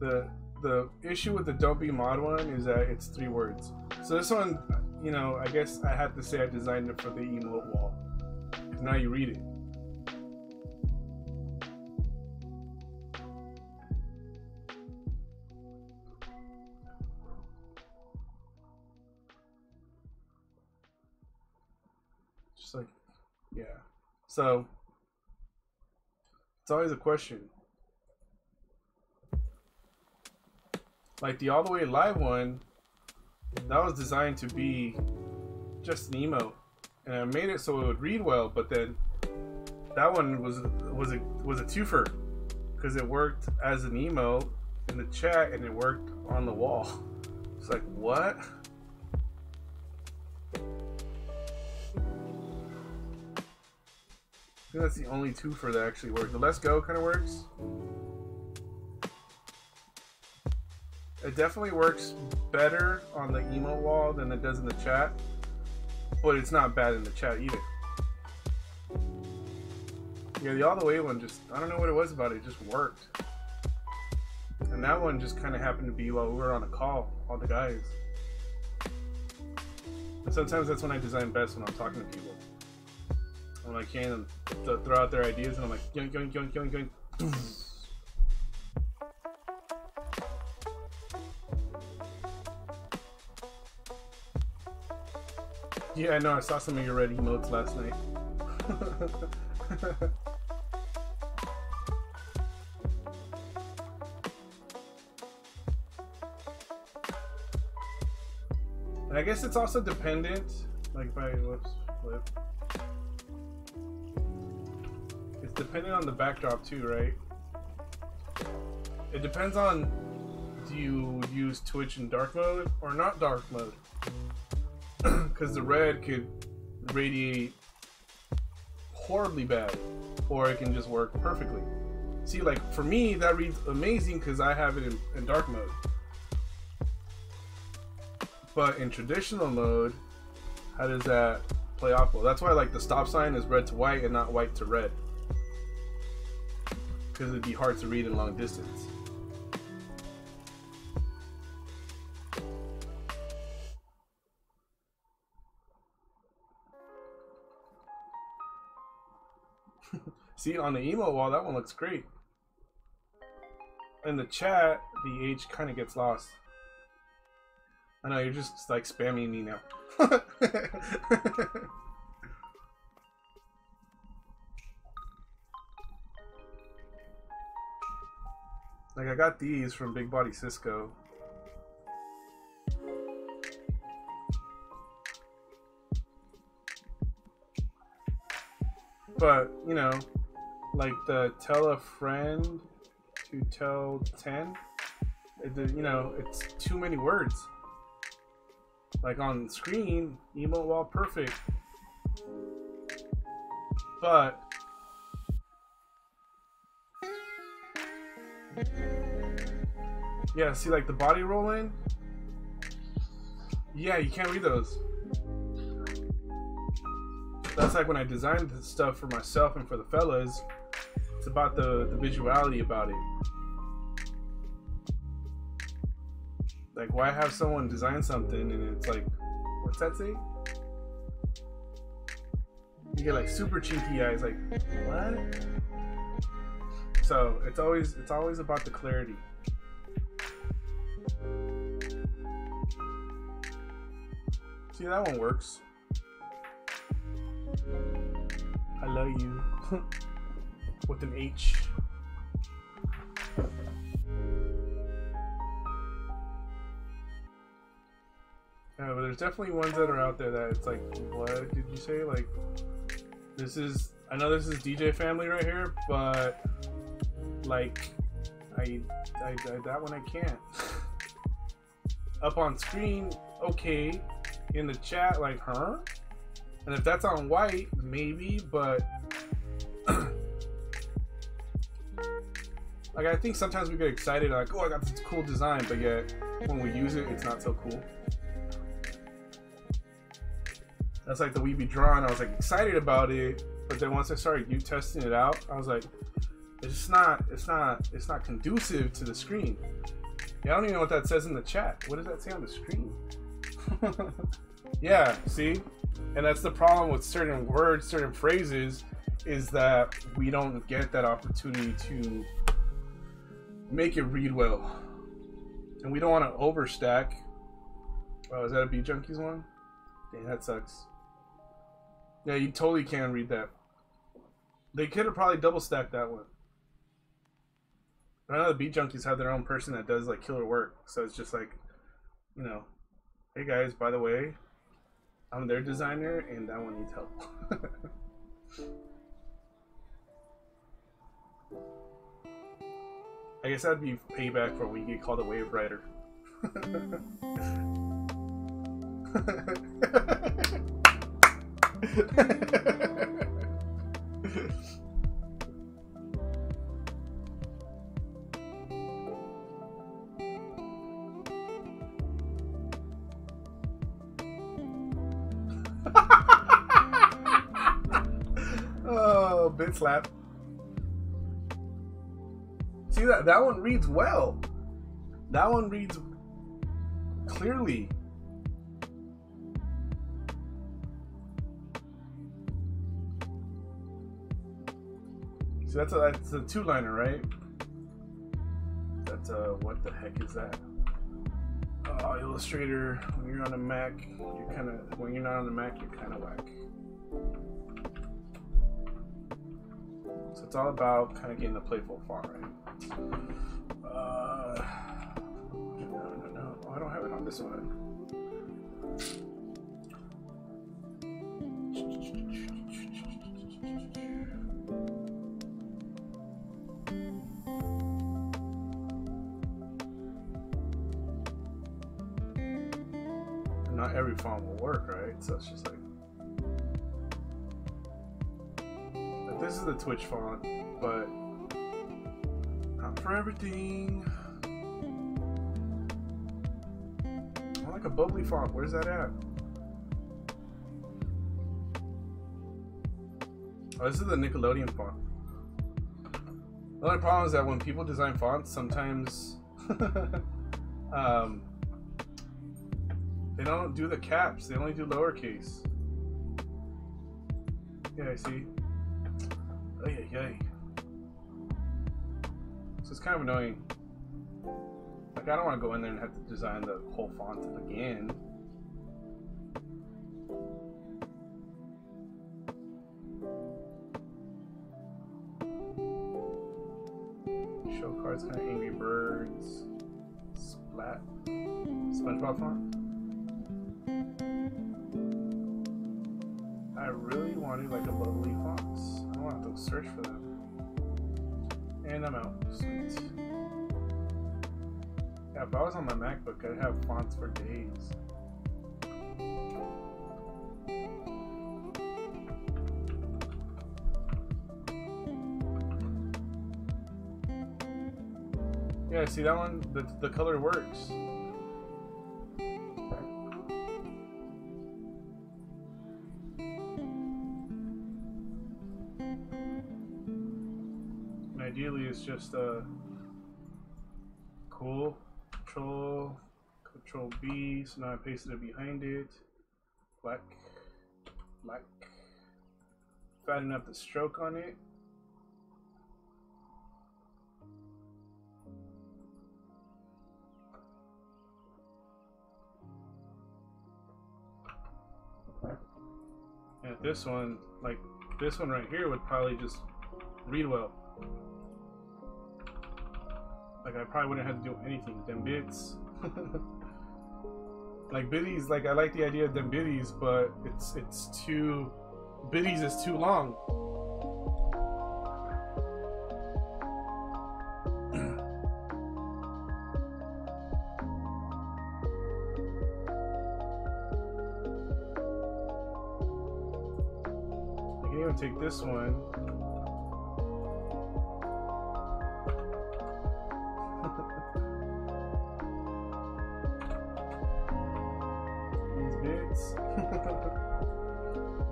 you go. The issue with the Don't Be Mod one is that it's 3 words. So this one, you know, I guess I had to say I designed it for the emote wall. Now you read it. Just like, yeah. So, it's always a question. Like the All the Way Live one, that was designed to be just an emote, and I made it so it would read well. But then that one was a twofer because it worked as an emote in the chat and it worked on the wall. It's like, what? I think that's the only twofer that actually worked. The Let's Go kind of works. It definitely works better on the emote wall than it does in the chat, but it's not bad in the chat either. Yeah, the All the Way one just, I don't know what it was about it, just worked. And that one just kind of happened to be while we were on a call, all the guys. And sometimes that's when I design best, when I'm talking to people. When I can throw out their ideas and I'm like, yoink, yoink, yoink, yoink, yoink. Yeah, I know, I saw some of your red emotes last night. And I guess it's also dependent, like if I, whoops, flip. It's dependent on the backdrop too, right? It depends on, do you use Twitch in dark mode or not dark mode? Because the red could radiate horribly bad, or it can just work perfectly. See, like for me, that reads amazing because I have it in dark mode. But in traditional mode, how does that play off? Well, that's why like the stop sign is red to white and not white to red, because it'd be hard to read in long distance. See, on the emote wall, that one looks great. In the chat, the H kind of gets lost. I know, you're just like spamming me now. Like, I got these from Big Body Cisco. But, you know, like the tell a friend to tell 10, you know, it's too many words. Like on screen, emote wall perfect. But yeah, see like the body rolling? Yeah, you can't read those. That's like when I designed this stuff for myself and for the fellas. It's about the visuality about it. Like, why have someone design something and it's like, what's that say? You get like super cheeky eyes, like, what? So it's always about the clarity. See, that one works. I love you. With an H. Yeah, but there's definitely ones that are out there that it's like, what did you say? Like, this is, I know this is DJ Family right here, but like, I that one I can't. Up on screen, okay. In the chat, like, huh? And if that's on white, maybe, but like, I think sometimes we get excited, like, oh, I got this cool design, but yet when we use it, it's not so cool. That's like the We Be Drawn. I was like excited about it, but then once I started testing it out, I was like, it's not conducive to the screen. Yeah, I don't even know what that says in the chat. What does that say on the screen? Yeah, see? And that's the problem with certain words, certain phrases, is that we don't get that opportunity to make it read well. And we don't want to overstack. Oh, is that a Beat Junkies one? Dang, that sucks. Yeah, you totally can read that. They could have probably double stacked that one. I know the Beat Junkies have their own person that does like killer work. So it's just like, you know, hey guys, by the way, I'm their designer and that one needs help. I guess that'd be payback for when you get called a wave rider. Oh, bit slap. See that one reads well. That one reads clearly. So that's a two-liner, right? That's what the heck is that? Oh, Illustrator. When you're on a Mac, you're kind of. When you're not on the Mac, you're kind of whack. So it's all about kind of getting the playful font, right? No. Oh, I don't have it on this one. Not every font will work, right? So it's just like this is the Twitch font, but not for everything. I like like a bubbly font. Where's that at? Oh, this is the Nickelodeon font. The only problem is that when people design fonts, sometimes they don't do the caps. They only do lowercase. Yeah, I see. Ay, ay, ay. So it's kind of annoying. Like, I don't want to go in there and have to design the whole font again. Show cards, kind of Angry Birds. Splat. SpongeBob font. I really wanted like a bubbly fonts. I don't want to have to search for them. And I'm out. Sweet. Yeah, if I was on my MacBook, I'd have fonts for days. Yeah, see that one? The color works. And ideally, it's just cool. Control B. So now I pasted it behind it. Black. Fatten up the stroke on it. And this one, like this one right here, would probably just read well. Like I probably wouldn't have to do anything. Them bits. Like biddies, like I like the idea of them biddies, but it's too biddies is too long. I can even take this one.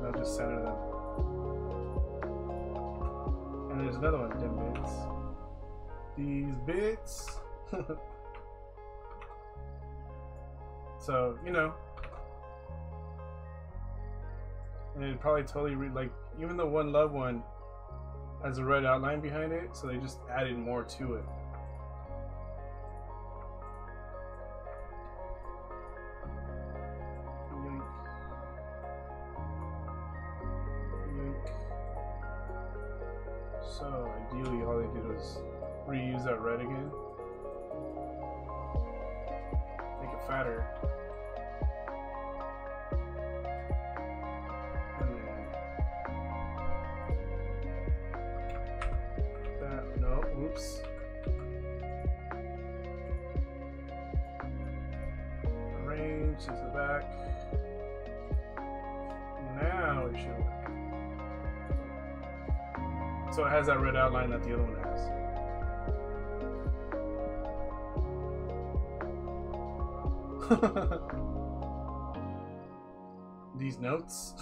I'll just center them. And there's another one, them bits. These bits. So, you know. And it'd probably totally read, like, even the One Love one has a red outline behind it, so they just added more to it. So ideally all they did was reuse that red again. Make it fatter. And then that, no, oops. Arrange to the back. Now it should work. So it has that red outline that the other one has. These notes.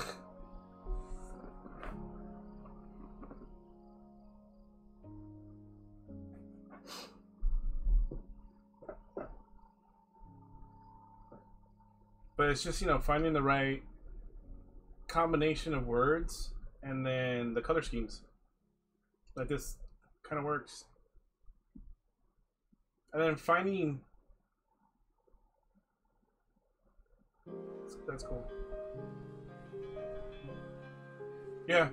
But it's just, you know, finding the right combination of words and then the color schemes. Like this kind of works. And then finding, that's cool. Yeah.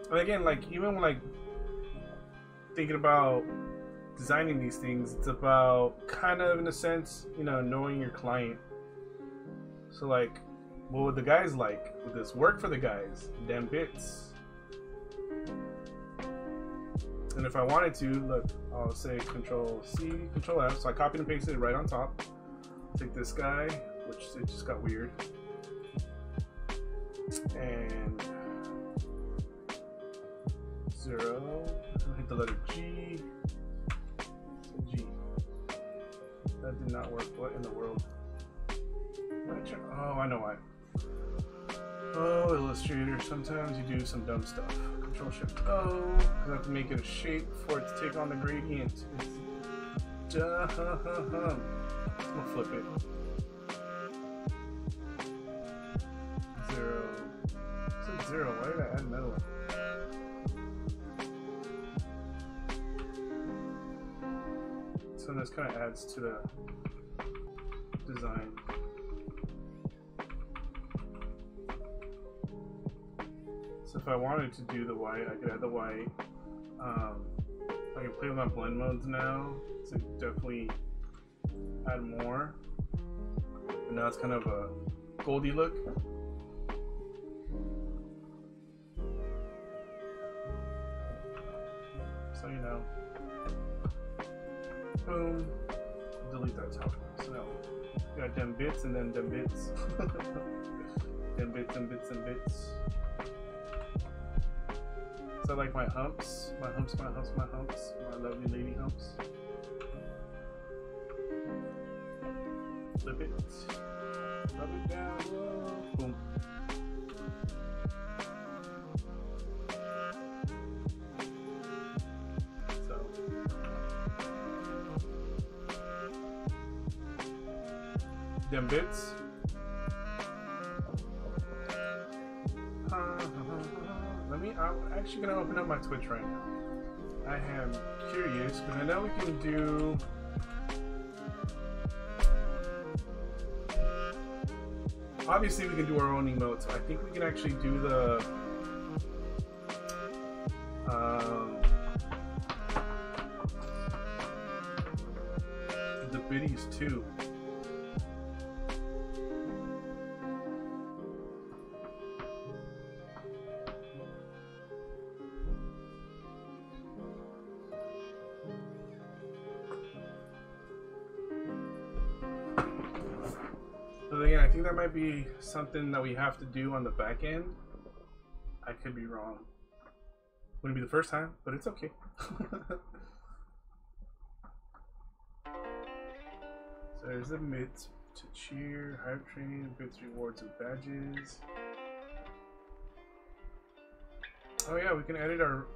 And again, like even when like thinking about designing these things, it's about kind of in a sense, you know, knowing your client. So like, what would the guys like? Would this work for the guys? Them bits. And if I wanted to, look, I'll say Control C, Control F. So I copied and pasted it right on top. Take this guy, which it just got weird, and 0. Hit the letter G. So G. That did not work. What in the world? Oh, I know why. Oh, Illustrator. Sometimes you do some dumb stuff. Control Shift O. Because I have to make it a shape for it to take on the gradient. It's dumb. We'll flip it. 0. It's a 0. Why did I add another one? So this kind of adds to the design. So if I wanted to do the white, I could add the white. I can play with my blend modes now to definitely add more. And now it's kind of a goldy look. So you know. Boom. Delete that top one. So now we got them bits and then them bits. Them bits and bits and bits. So I like my humps. My humps, my humps, my humps. My lovely lady humps. Flip it. Rub it down. Whoa. Boom. Them bits. I'm actually gonna open up my Twitch right now. I am curious because I know we can do. Obviously, we can do our own emotes. I think we can actually do the. The biddies too. So again, I think that might be something that we have to do on the back end. I could be wrong. Wouldn't be the first time, but it's okay. So there's the bits to cheer, hype train, bits, rewards, and badges. Oh yeah, we can edit our.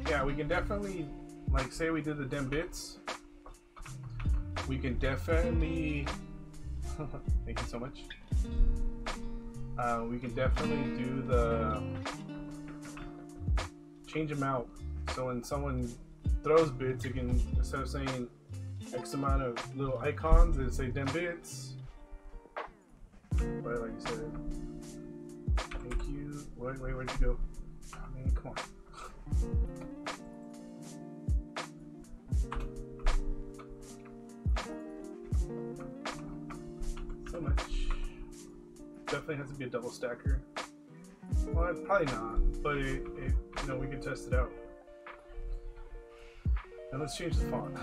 Yeah, we can definitely, like, say we did the dem bits. We can definitely. Thank you so much. We can definitely do the change them out. So when someone throws bits, it can, instead of saying X amount of little icons, it say dem bits. But like you said, thank you. Wait, where'd you go? Oh, man, come on. So much. Definitely has to be a double stacker. Well, probably not, but it you know, we can test it out. And let's change the font.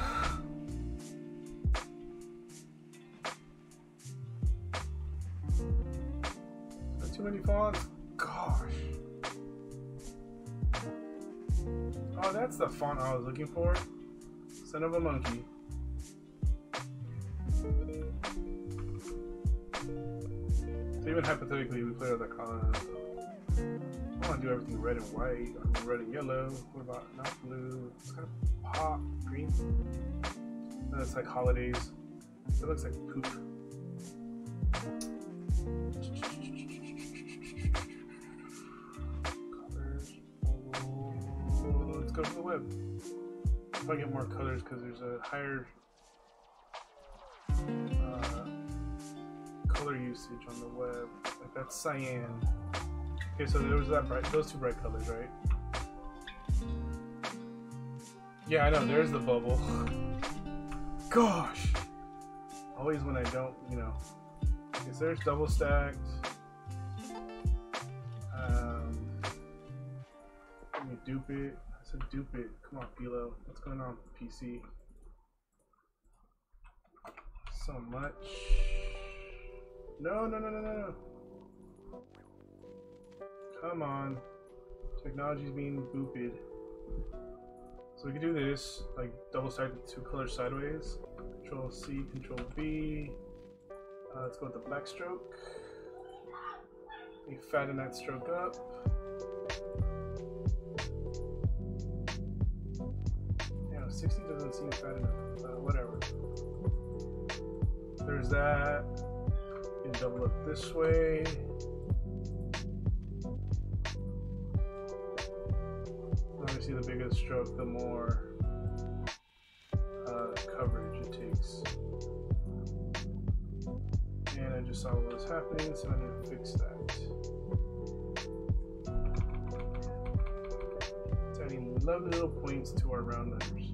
Not too many fonts. Gosh. Oh, that's the font I was looking for. Son of a monkey. So even hypothetically, we play with the colors. I want to do everything red and white. I mean, red and yellow. What about not blue? It's kind of pop green. And it's like holidays. It looks like poop. Colors. Oh, let's go to the web. If I get more colors because there's a higher color usage on the web. Like that's cyan. Okay, so there was that bright, those two bright colors, right? Yeah, I know. There's the bubble. Gosh. Always when I don't, you know. Okay, so there's double stacked. Let me dupe it. I said dupe it. Come on, Philo. What's going on, PC? so much. No, no, no, no, no, no. Come on. Technology's being booped. So we can do this, like double stack the two colors sideways. Control C, Control V. Let's go with the black stroke. We fatten that stroke up. Yeah, 60 doesn't seem fat enough. Whatever. There's that. You can double up this way. Obviously, the bigger the stroke, the more coverage it takes. And I just saw what was happening, so I need to fix that. It's adding lovely little points to our round letters.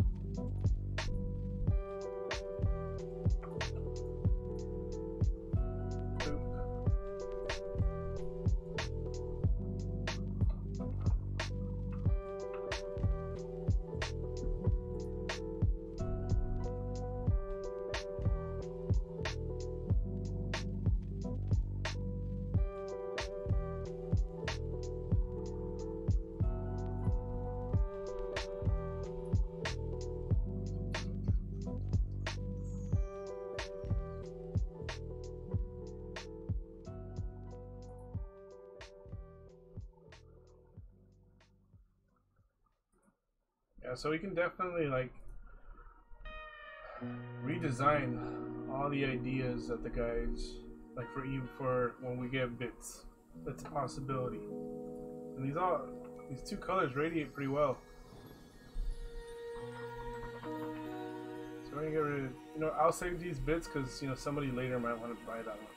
Yeah, so we can definitely like redesign all the ideas that the guys like for when we get bits. That's a possibility. And these two colors radiate pretty well. So we're gonna get rid of, I'll save these bits because somebody later might want to buy that one.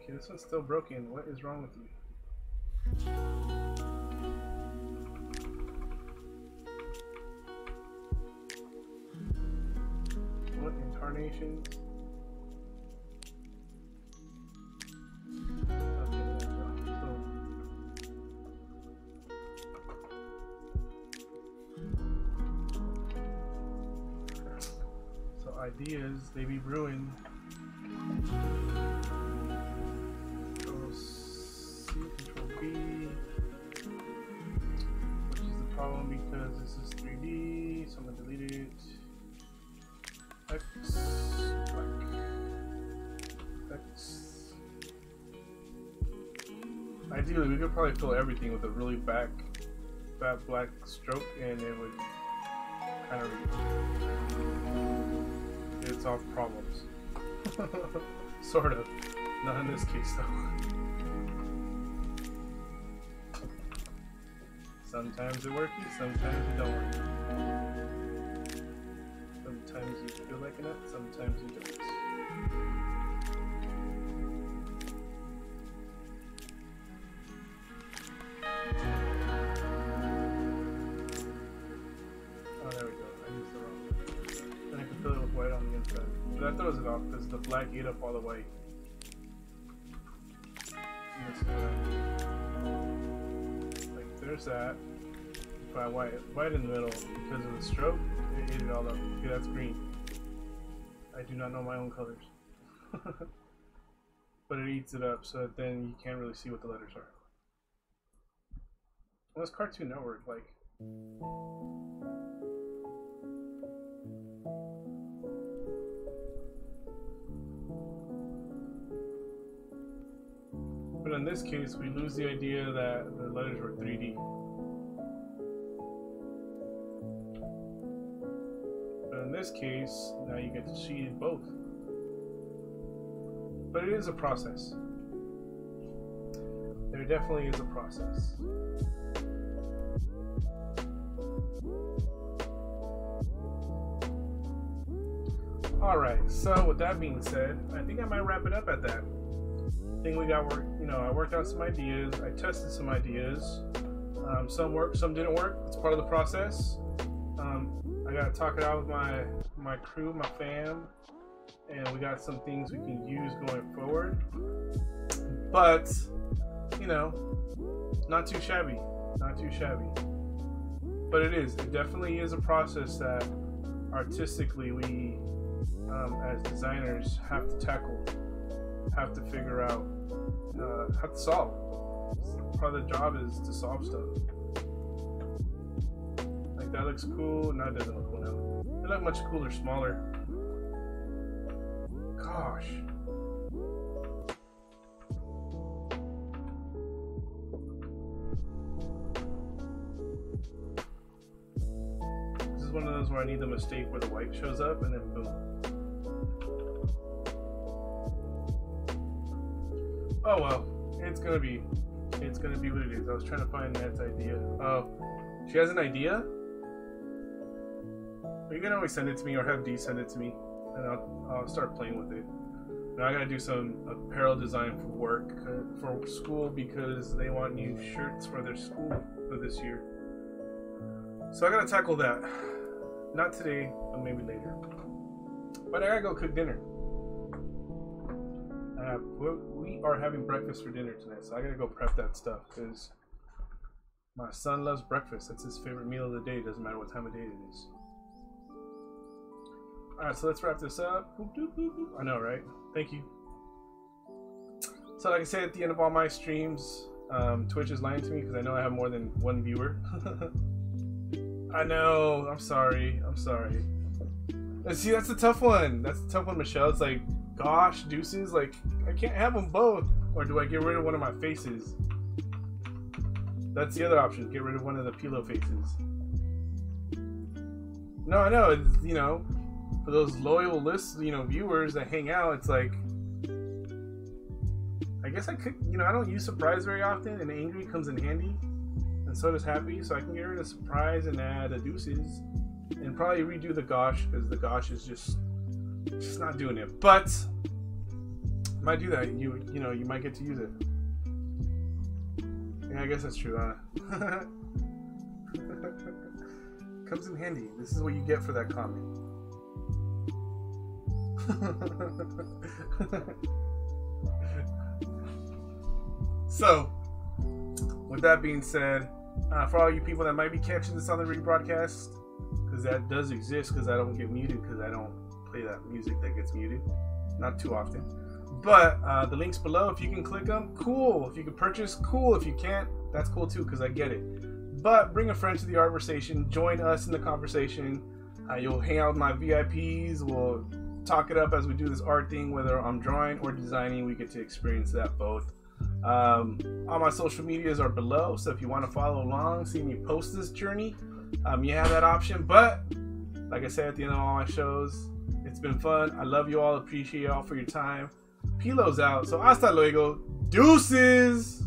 Okay, this one's still broken. What is wrong with you? What incarnations? Okay, there we go. Boom. So ideas, they be ruined. Control C, Control B. Which is the problem because this is 3D, so I'm gonna delete it. X, black, X. Ideally, we could probably fill everything with a really fat black stroke, and it would kind of get solve problems. Sort of. Not in this case, though. Sometimes it works, sometimes it don't work. Sometimes you feel like a nut, sometimes you don't. Oh, there we go. I used the wrong one. Then I can fill it with white on the inside. But that throws it off because the black ate up all the white. Like, there's that. If I white in the middle because of the stroke, it ate it all up. Okay, that's green. I do not know my own colors. But it eats it up so that then you can't really see what the letters are. Well, it's Cartoon Network, like. But in this case, we lose the idea that the letters were 3D. But in this case, now you get to see both. But it is a process. There definitely is a process. Alright, so with that being said, I think I might wrap it up at that. I think we got work, I worked out some ideas, I tested some ideas. Some worked, some didn't work. It's part of the process. I gotta talk it out with my crew, my fam, and we got some things we can use going forward. But, not too shabby. Not too shabby. But it definitely is a process that artistically we, as designers, have to tackle, have to figure out, have to solve. Part of the job is to solve stuff. Like that looks cool. No, it doesn't look cool now. They look much cooler, smaller. Gosh. This is one of those where I need the mistake where the white shows up and then boom. Oh well, it's gonna be what it is. I was trying to find Ned's idea. Oh, she has an idea? You can always send it to me or have Dee send it to me and I'll start playing with it. Now I gotta do some apparel design for work, for school, because they want new shirts for their school for this year. So I gotta tackle that. Not today, but maybe later. But I gotta go cook dinner. We are having breakfast for dinner tonight, so I gotta go prep that stuff because my son loves breakfast. That's his favorite meal of the day. Doesn't matter what time of day it is. Alright, so let's wrap this up. I know, right? Thank you. So like I said at the end of all my streams, Twitch is lying to me because I know I have more than one viewer. I know. I'm sorry. See, that's a tough one. That's a tough one, Michelle. It's like, gosh, deuces. Like, I can't have them both. Or do I get rid of one of my faces? That's the other option. Get rid of one of the pillow faces. No, I know. It's, you know, for those loyal viewers that hang out, it's like, I guess I could, I don't use surprise very often, and angry comes in handy, and so does happy, so I can get rid of surprise and add a deuces, and probably redo the gosh, because the gosh is just not doing it. But I might do that. You might get to use it. Yeah, I guess that's true. Comes in handy. This is what you get for that comment. So, with that being said, for all you people that might be catching this on the rebroadcast, because that does exist, because I don't get muted, because I don't play that music that gets muted, not too often. But the links below, if you can click them, cool. If you can purchase, cool. If you can't, that's cool too, because I get it. But bring a friend to the conversation. Join us in the conversation. You'll hang out with my VIPs. We'll talk it up as we do this art thing, whether I'm drawing or designing. We get to experience that both. All my social medias are below, so if you want to follow along, see me post this journey, you have that option. But like I said at the end of all my shows, it's been fun. I love you all. Appreciate y'all for your time. Pilo's out, so hasta luego. Deuces.